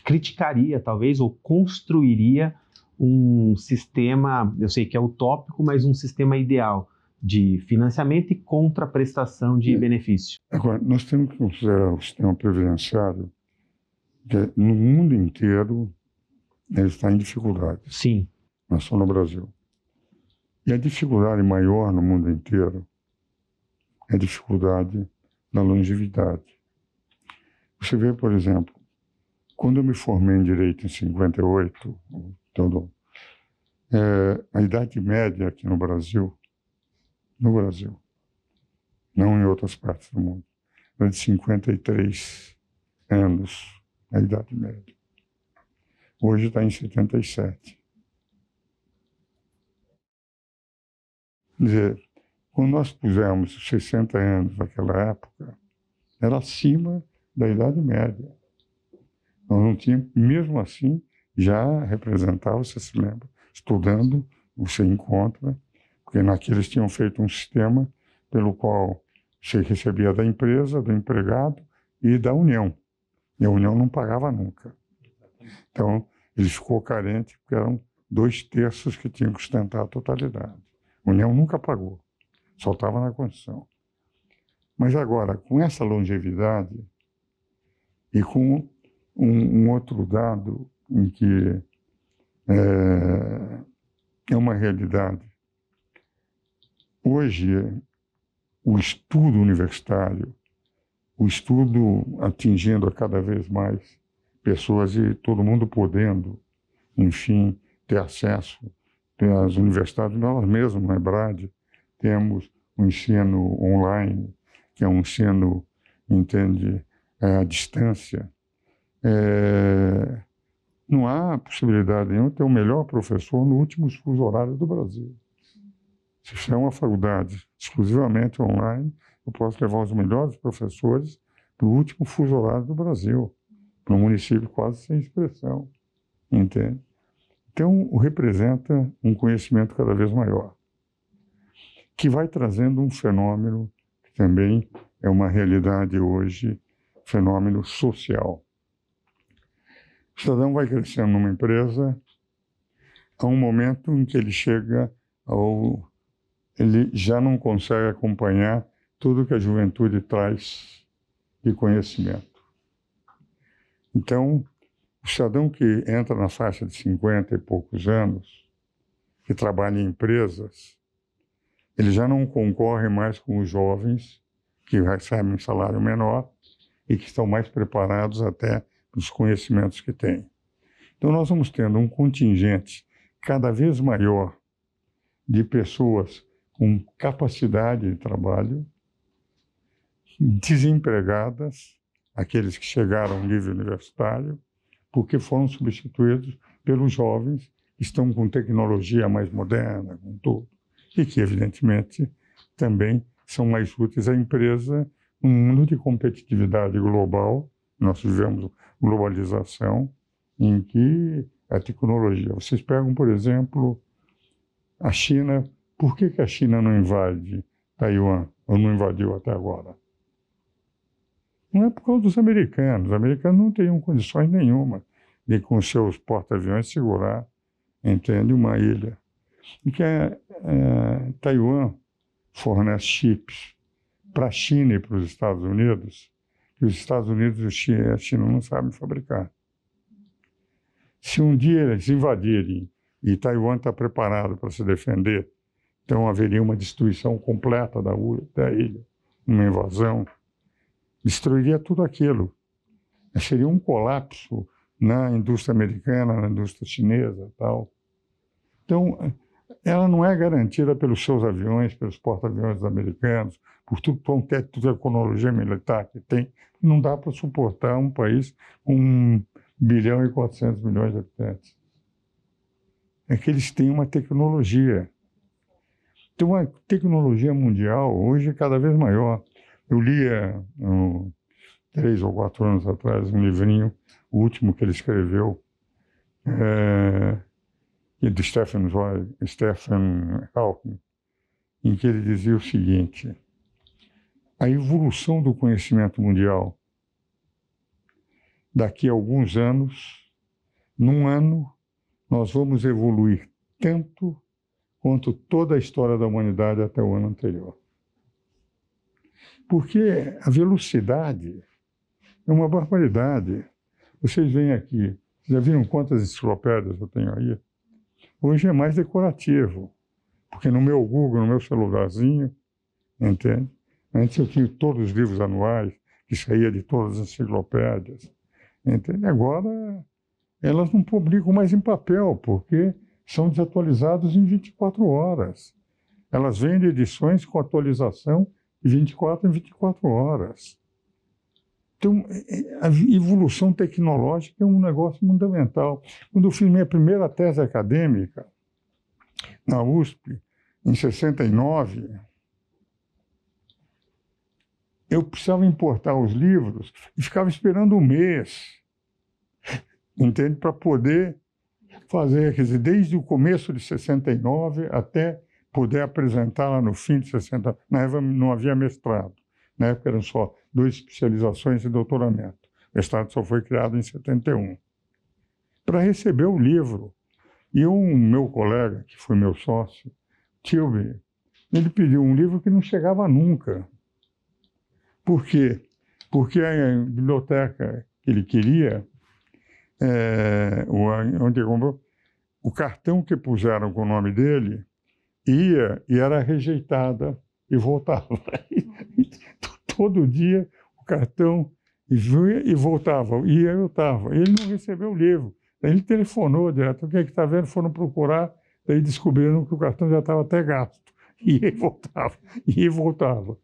criticaria, talvez, ou construiria um sistema, eu sei que é utópico, mas um sistema ideal de financiamento e contraprestação de benefício? Agora, nós temos que considerar o sistema previdenciário, que no mundo inteiro ele está em dificuldade. Sim. Não é só no Brasil. E a dificuldade maior no mundo inteiro é a dificuldade da longevidade. Você vê, por exemplo, quando eu me formei em Direito em 58, a idade média aqui no Brasil, não em outras partes do mundo, era de 53 anos, a idade média. Hoje está em 77. Quer dizer, quando nós pusemos 60 anos naquela época, era acima da idade média. Nós não tínhamos, mesmo assim, já representava, você se lembra, estudando, você encontra, porque naqueles tinham feito um sistema pelo qual você recebia da empresa, do empregado e da União. E a União não pagava nunca. Então, ele ficou carente, porque eram 2/3 que tinham que sustentar a totalidade. A União nunca pagou, só estava na Constituição. Mas agora, com essa longevidade e com um outro dado em que é uma realidade. Hoje, o estudo universitário, o estudo atingindo a cada vez mais pessoas e todo mundo podendo, enfim, ter acesso às universidades. Nós mesmos, na EBRAD, temos um ensino online, que é um ensino, entende, à distância. Não há possibilidade nenhuma de ter o melhor professor no último fuso horário do Brasil. Se fizer uma faculdade exclusivamente online, eu posso levar os melhores professores para o último fuso horário do Brasil, para um município quase sem expressão, entende? Então, representa um conhecimento cada vez maior, que vai trazendo um fenômeno que também é uma realidade hoje, fenômeno social. O cidadão vai crescendo numa empresa a um momento em que ele chega ele já não consegue acompanhar tudo que a juventude traz de conhecimento. Então, o cidadão que entra na faixa de 50 e poucos anos, que trabalha em empresas, ele já não concorre mais com os jovens que recebem um salário menor e que estão mais preparados até dos conhecimentos que têm. Então, nós vamos tendo um contingente cada vez maior de pessoas com capacidade de trabalho, desempregadas, aqueles que chegaram ao nível universitário, porque foram substituídos pelos jovens que estão com tecnologia mais moderna, com tudo, e que, evidentemente, também são mais úteis à empresa num mundo de competitividade global. Nós vivemos globalização, em que a tecnologia... Vocês pegam, por exemplo, a China. Por que a China não invade Taiwan, ou não invadiu até agora? Não é por causa dos americanos. Os americanos não teriam condições nenhuma de, com seus porta-aviões, segurar, entende, uma ilha. E que Taiwan fornece chips para a China e para os Estados Unidos, que os Estados Unidos e a China não sabem fabricar. Se um dia eles invadirem e Taiwan está preparado para se defender, então haveria uma destruição completa da ilha, uma invasão, destruiria tudo aquilo. Seria um colapso na indústria americana, na indústria chinesa e tal. Então, ela não é garantida pelos seus aviões, pelos porta-aviões americanos, por tudo, por toda a tecnologia militar que tem. Não dá para suportar um país com 1 bilhão e 400 milhões de habitantes. É que eles têm uma tecnologia. Tem uma tecnologia mundial hoje cada vez maior. Eu lia, 3 ou 4 anos atrás, um livrinho, o último que ele escreveu, do Stephen Hawking, em que ele dizia o seguinte: a evolução do conhecimento mundial, daqui a alguns anos, num ano, nós vamos evoluir tanto quanto toda a história da humanidade até o ano anterior. Porque a velocidade é uma barbaridade. Vocês veem aqui, já viram quantas enciclopédias eu tenho aí? Hoje é mais decorativo, porque no meu Google, no meu celularzinho, entende? Antes eu tinha todos os livros anuais, que saía de todas as enciclopédias, entende? Agora elas não publicam mais em papel, porque são desatualizados em 24 horas. Elas vendem edições com atualização de 24 em 24 horas. Então, a evolução tecnológica é um negócio fundamental. Quando eu fiz minha primeira tese acadêmica, na USP, em 69, eu precisava importar os livros e ficava esperando um mês, entende? Para poder fazer, quer dizer, desde o começo de 69 até poder apresentar lá no fim de 60. Na época não havia mestrado, na época eram só 2 especializações e doutoramento. O mestrado só foi criado em 71. Para receber o livro. E meu colega, que foi meu sócio, Tilby, ele pediu um livro que não chegava nunca. Por quê? Porque a biblioteca que ele queria, onde ele comprou, o cartão que puseram com o nome dele ia e era rejeitada e voltava. Todo dia o cartão ia e voltava, ia e voltava. Ele não recebeu o livro. Daí ele telefonou direto, o que é que está vendo? Foram procurar, daí descobriram que o cartão já estava até gasto. Ia e voltava, ia e voltava.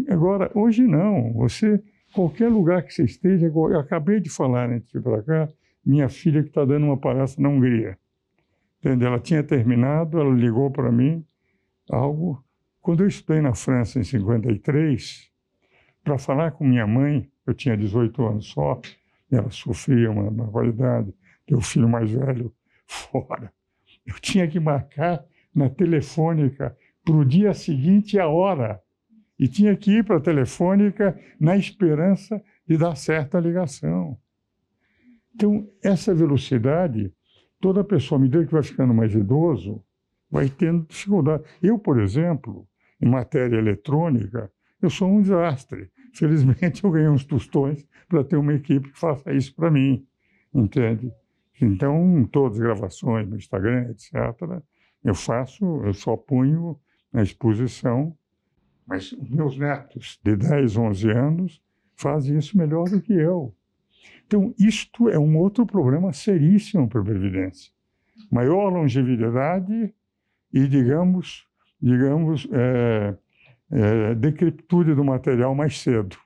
Agora, hoje não. Qualquer lugar que você esteja, eu acabei de falar antes de ir para cá, minha filha que está dando uma palestra na Hungria. Entendeu? Ela tinha terminado, ela ligou para mim, Quando eu estudei na França em 53, para falar com minha mãe, eu tinha 18 anos só, e ela sofria uma barbaridade, ter o filho mais velho fora. Eu tinha que marcar na telefônica para o dia seguinte a hora. E tinha que ir para a telefônica na esperança de dar certa ligação. Então, essa velocidade, toda pessoa, à medida que vai ficando mais idoso, vai tendo dificuldade. Eu, por exemplo, em matéria eletrônica, eu sou um desastre. Felizmente, eu ganhei uns tostões para ter uma equipe que faça isso para mim, entende? Então, todas as gravações no Instagram, etc., eu só ponho na exposição, mas meus netos de 10, 11 anos fazem isso melhor do que eu. Então, isto é um outro problema seríssimo para a Previdência. Maior longevidade e, digamos decrepitude do material mais cedo,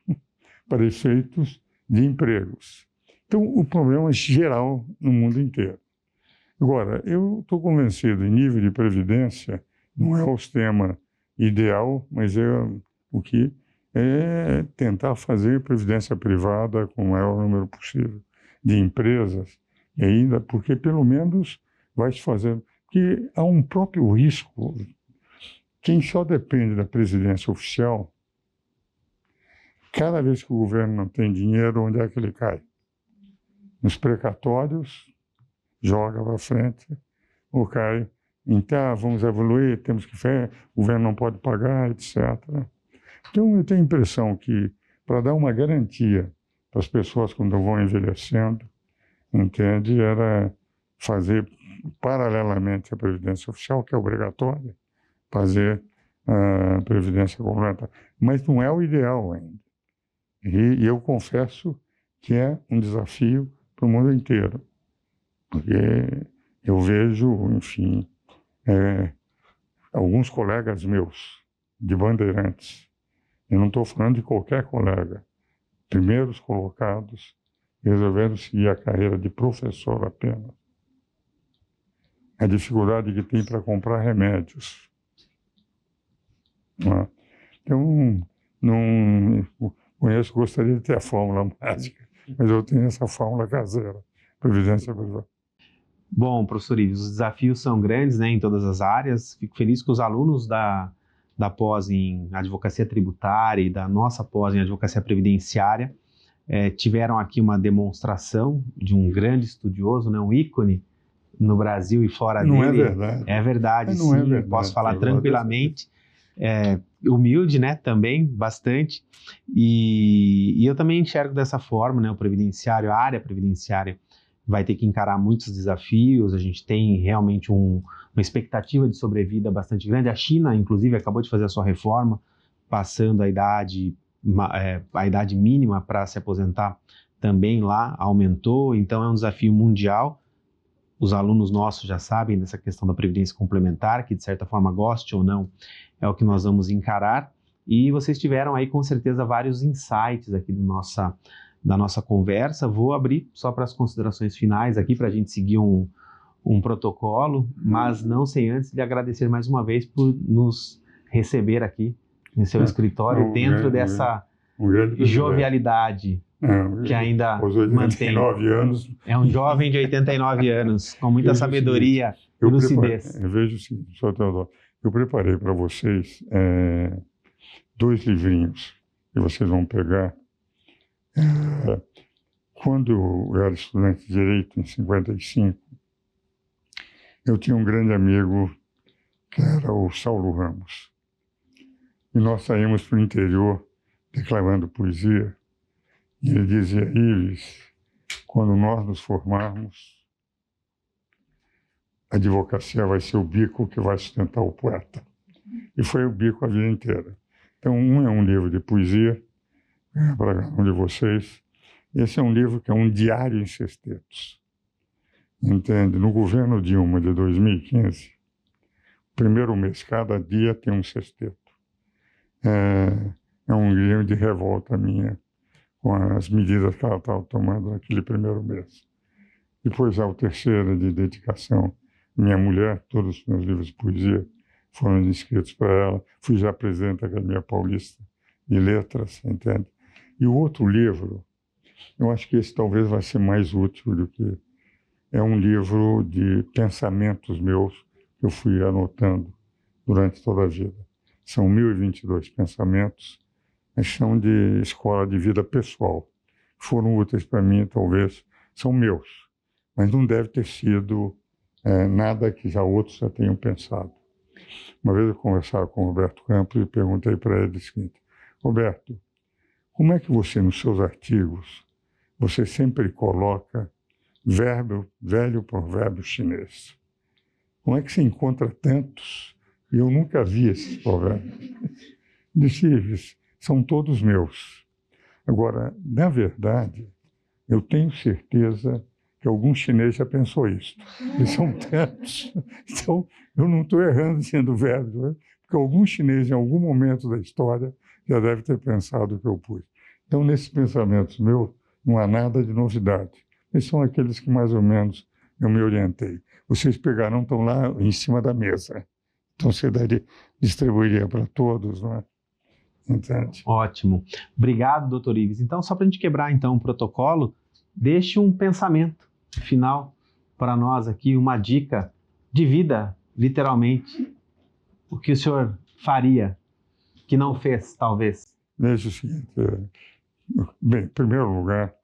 para efeitos de empregos. Então, o problema é geral no mundo inteiro. Agora, eu estou convencido, em nível de previdência, não é o sistema ideal, mas o que é tentar fazer previdência privada com o maior número possível de empresas, e ainda porque pelo menos vai se fazer. Porque há um próprio risco. Quem só depende da presidência oficial, cada vez que o governo não tem dinheiro, onde é que ele cai? Nos precatórios, joga para frente, ou cai. Então, vamos evoluir, temos que ver, o governo não pode pagar, etc. Então, eu tenho a impressão que, para dar uma garantia para as pessoas quando vão envelhecendo, entende, era fazer paralelamente a previdência oficial, que é obrigatória, fazer a previdência complementar. Mas não é o ideal ainda. E eu confesso que é um desafio para o mundo inteiro. Porque eu vejo, enfim, alguns colegas meus de Bandeirantes, eu não estou falando de qualquer colega, primeiros colocados, resolveram seguir a carreira de professor apenas. A dificuldade que tem para comprar remédios. Não é? Então, não conheço, gostaria de ter a fórmula mágica, mas eu tenho essa fórmula caseira, previdência privada. Bom, professor Ives, os desafios são grandes, né, em todas as áreas. Fico feliz que os alunos da pós em advocacia tributária e da nossa pós em advocacia previdenciária tiveram aqui uma demonstração de um grande estudioso, né, um ícone no Brasil e fora dele. Não é verdade. É verdade, não sim, é verdade. posso falar tranquilamente. Humilde, né, também, bastante. E eu também enxergo dessa forma, né, o previdenciário, a área previdenciária vai ter que encarar muitos desafios, a gente tem realmente uma expectativa de sobrevida bastante grande. A China, inclusive, acabou de fazer a sua reforma, passando a idade mínima para se aposentar também lá, aumentou, então é um desafio mundial. Os alunos nossos já sabem dessa questão da previdência complementar, que de certa forma, goste ou não, é o que nós vamos encarar. E vocês tiveram aí com certeza vários insights aqui da nossa conversa. Vou abrir só para as considerações finais aqui, para a gente seguir um protocolo, mas não sem antes de agradecer mais uma vez por nos receber aqui em seu escritório, dentro dessa jovialidade que ainda mantém. 89 anos. É um jovem de 89 anos, com muita sabedoria e lucidez. Eu vejo o seguinte, Sr. Teodoro, eu preparei para vocês 2 livrinhos que vocês vão pegar. Quando eu era estudante de Direito, em 55, eu tinha um grande amigo que era o Saulo Ramos. E nós saímos para o interior declamando poesia. E ele dizia: Ives, quando nós nos formarmos, a advocacia vai ser o bico que vai sustentar o poeta. E foi o bico a vida inteira. Então, é um livro de poesia, para cada um de vocês. Esse é um livro que é um diário em sextetos. Entende? No governo Dilma de 2015, o primeiro mês, cada dia tem um sexteto. É um grito de revolta minha com as medidas que ela estava tomando naquele primeiro mês. Depois há o terceiro de dedicação. Minha mulher, todos os meus livros de poesia foram inscritos para ela. Fui já presidente da Academia Paulista de Letras, entende? E o outro livro, eu acho que esse talvez vai ser mais útil do que... É um livro de pensamentos meus que eu fui anotando durante toda a vida. São 1022 pensamentos, mas são de escola de vida pessoal. Foram úteis para mim, talvez, são meus, mas não deve ter sido nada que já outros já tenham pensado. Uma vez eu conversava com o Roberto Campos e perguntei para ele o seguinte: Roberto, como é que você, nos seus artigos, você sempre coloca velho provérbio chinês? Como é que você encontra tantos? E eu nunca vi esses provérbios. Disse: são todos meus. Agora, na verdade, eu tenho certeza que algum chinês já pensou isso. E são tantos. Então, eu não estou errando sendo velho, né? Porque algum chinês, em algum momento da história, já deve ter pensado o que eu pus. Então, nesses pensamentos meus, não há nada de novidade. Esses são aqueles que, mais ou menos, eu me orientei. Vocês pegarão, estão lá em cima da mesa. Então, você distribuiria para todos, não é? Entende? Ótimo. Obrigado, doutor Ives. Então, só para a gente quebrar então o protocolo, deixe um pensamento final para nós aqui, uma dica de vida, literalmente. O que o senhor faria que não fez, talvez? Veja o seguinte, bem, em primeiro lugar,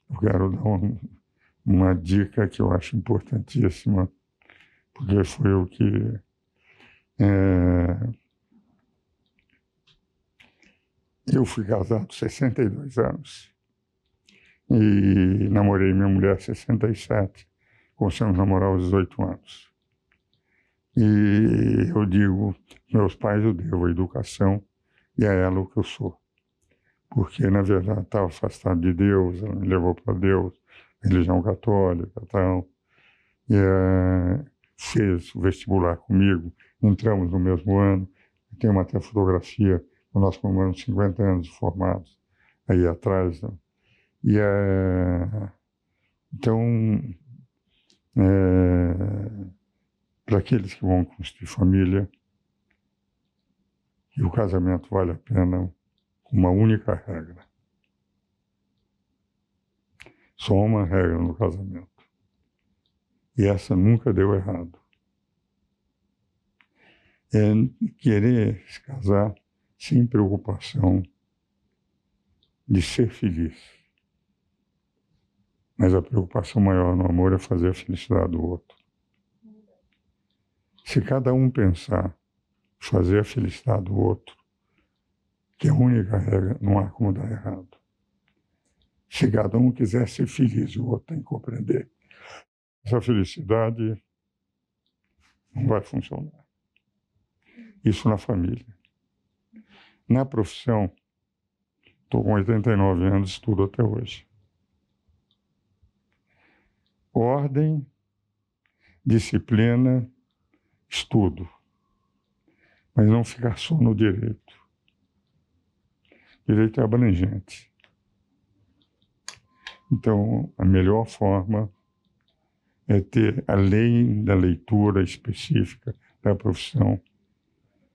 eu quero dar uma dica que eu acho importantíssima, porque foi o que eu fui casado 62 anos e namorei minha mulher 67, começamos a namorar aos 18 anos. E eu digo, meus pais eu devo a educação e a ela o que eu sou. Porque, na verdade, estava afastado de Deus, ela me levou para Deus, religião católica e tal. E fez o vestibular comigo, entramos no mesmo ano, tem uma até fotografia, nós comemoramos 50 anos de formados aí atrás. Né? E, então, para aqueles que vão construir família, e o casamento vale a pena com uma única regra. Só uma regra no casamento. E essa nunca deu errado. É querer se casar sem preocupação de ser feliz. Mas a preocupação maior no amor é fazer a felicidade do outro. Se cada um pensar fazer a felicidade do outro, que é a única regra, não há como dar errado. Se cada um quiser ser feliz, o outro tem que compreender. Essa felicidade não vai funcionar. Isso na família. Na profissão, estou com 89 anos, estudo até hoje. Ordem, disciplina, estudo. Mas não ficar só no direito. Direito é abrangente. Então, a melhor forma é ter, além da leitura específica da profissão,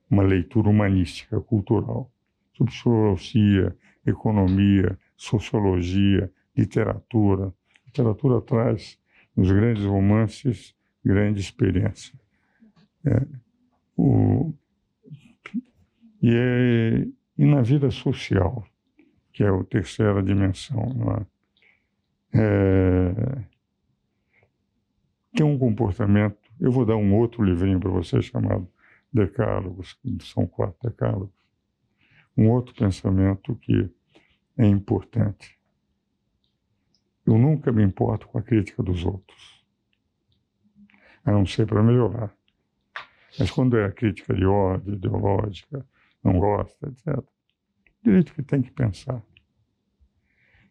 uma leitura humanística, cultural, sobre filosofia, economia, sociologia, literatura. A literatura traz, nos grandes romances, grande experiência. E na vida social, que é a terceira dimensão, não é? Tem um comportamento, eu vou dar um outro livrinho para você chamado Decálogos, são 4 decálogos. Um outro pensamento que é importante. Eu nunca me importo com a crítica dos outros, a não ser para melhorar. Mas quando é a crítica de ódio, ideológica, não gosta, etc., direito que tem que pensar.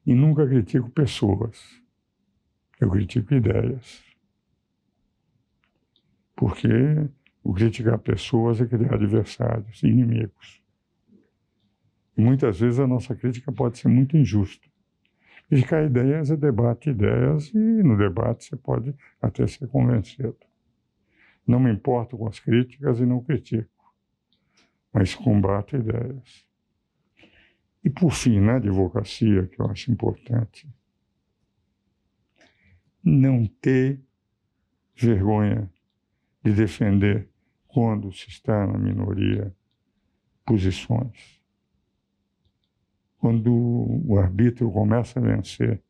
E nunca critico pessoas, eu critico ideias. Porque o criticar pessoas é criar adversários, inimigos. E muitas vezes a nossa crítica pode ser muito injusta. Criticar ideias é debate ideias e no debate você pode até ser convencido. Não me importo com as críticas e não critico, mas combato ideias. E por fim, na advocacia, que eu acho importante, não ter vergonha de defender, quando se está na minoria, posições. Quando o arbítrio começa a vencer,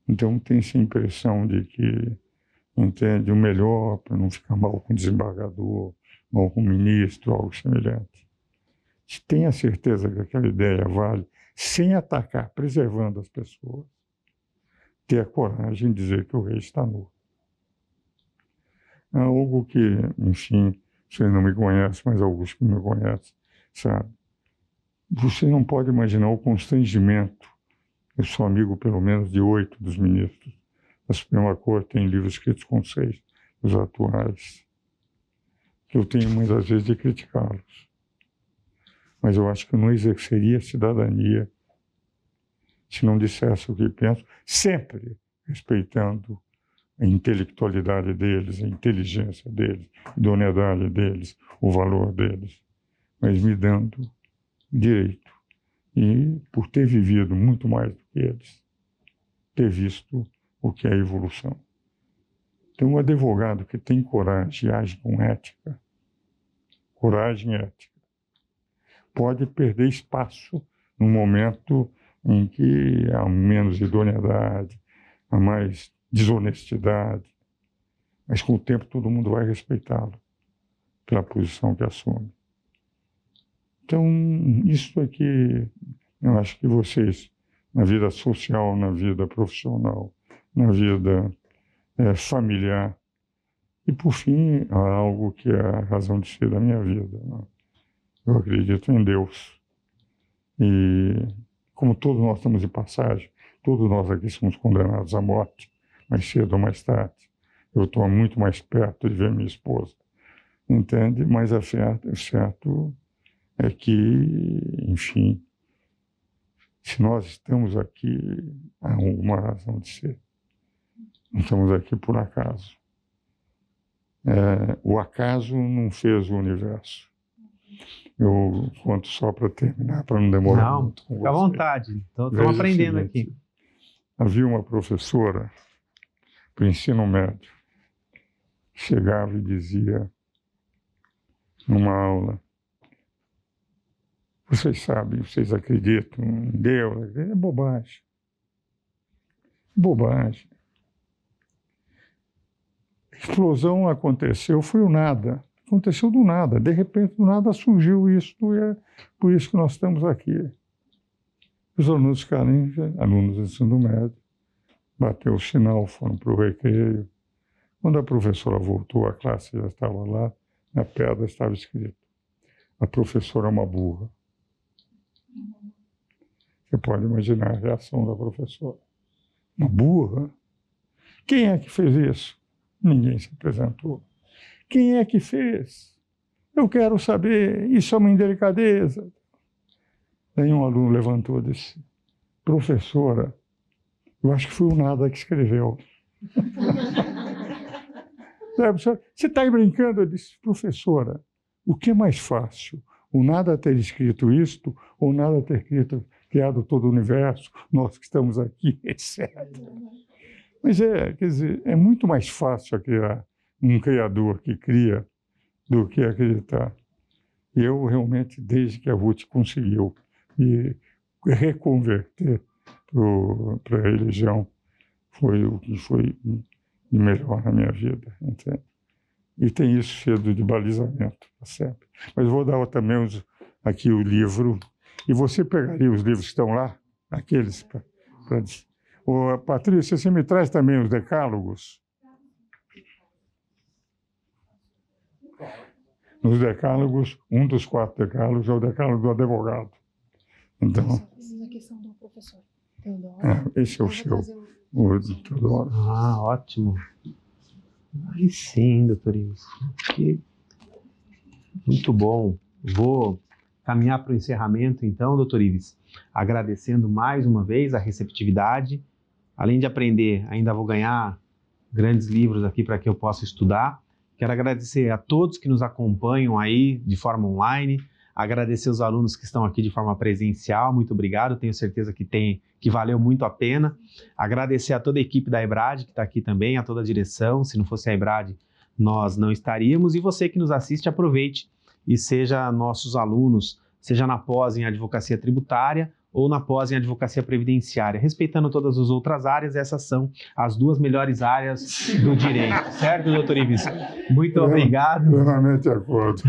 então tem-se a impressão de que entende o melhor para não ficar mal com o desembargador, mal com o ministro, algo semelhante. Tenha certeza que aquela ideia vale, sem atacar, preservando as pessoas. Ter a coragem de dizer que o rei está nu. É algo que, enfim, vocês não me conhecem, mas alguns que me conhecem, sabe? Você não pode imaginar o constrangimento. Eu sou amigo, pelo menos, de 8 dos ministros da Suprema Corte, tem livros escritos com 6 dos atuais, que eu tenho muitas vezes de criticá-los. Mas eu acho que eu não exerceria a cidadania se não dissesse o que penso, sempre respeitando a intelectualidade deles, a inteligência deles, a idoneidade deles, o valor deles, mas me dando direito. E por ter vivido muito mais do que eles, ter visto o que é a evolução. Então, um advogado que tem coragem e age com ética, coragem e ética, pode perder espaço no momento em que há menos idoneidade, há mais desonestidade, mas com o tempo todo mundo vai respeitá-lo pela posição que assume. Então, isso aqui, eu acho que vocês, na vida social, na vida profissional, na vida familiar, e por fim, há algo que é a razão de ser da minha vida, né? Eu acredito em Deus. E como todos nós estamos de passagem, todos nós aqui somos condenados à morte, mais cedo ou mais tarde. eu estou muito mais perto de ver minha esposa, entende? Mas o certo é que, enfim, se nós estamos aqui, há alguma razão de ser. Não estamos aqui por acaso. O acaso não fez o universo. Eu conto só para terminar, para não demorar muito com fica à você. vontade. Estamos aprendendo aqui. Havia uma professora do ensino médio, chegava e dizia, numa aula, vocês sabem, vocês acreditam em Deus? É bobagem. Bobagem. A explosão aconteceu, foi o nada. Aconteceu do nada. De repente, do nada surgiu isso, e é por isso que nós estamos aqui. Os alunos ficaram, alunos do ensino médio, bateu o sinal, foram para o recreio. Quando a professora voltou, a classe já estava lá, na pedra estava escrito, a professora é uma burra. Você pode imaginar a reação da professora. Uma burra? Quem é que fez isso? Ninguém se apresentou. Quem é que fez? Eu quero saber, isso é uma indelicadeza. Daí um aluno levantou e disse, professora, eu acho que foi o nada que escreveu. Você está aí brincando? Eu disse, professora, o que é mais fácil? O nada ter escrito isto ou nada ter criado todo o universo, nós que estamos aqui, etc. Mas quer dizer, é muito mais fácil criar um criador que cria do que acreditar. E eu realmente, desde que a Ruth conseguiu me reconverter para a religião, foi o que foi de melhor na minha vida, entende? E tem isso cedo de balizamento, tá certo? Mas vou dar também aqui o livro, e você pegaria os livros que estão lá, aqueles, Patrícia, você me traz também os decálogos? Nos decálogos, um dos 4 decálogos é o decálogo do advogado. Então, esses aqui são do professor Teodoro. Esse é o seu, o Teodoro. Ótimo. Aí sim, doutor Ives. Muito bom. Vou caminhar para o encerramento, então, doutor Ives, agradecendo mais uma vez a receptividade. Além de aprender, ainda vou ganhar grandes livros aqui para que eu possa estudar. Quero agradecer a todos que nos acompanham aí de forma online, agradecer os alunos que estão aqui de forma presencial, muito obrigado, tenho certeza que valeu muito a pena. Agradecer a toda a equipe da EBRAD que está aqui também, a toda a direção, se não fosse a EBRAD nós não estaríamos, e você que nos assiste, aproveite e seja nossos alunos, seja na pós em advocacia tributária ou na pós em advocacia previdenciária, respeitando todas as outras áreas, essas são as 2 melhores áreas do direito, certo, doutor Ives? Muito obrigado. Plenamente de acordo.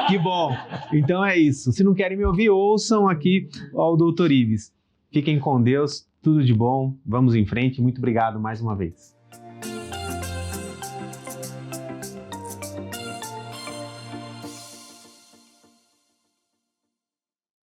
Que bom. Então é isso. Se não querem me ouvir, ouçam aqui ao doutor Ives. Fiquem com Deus, tudo de bom, vamos em frente, muito obrigado mais uma vez.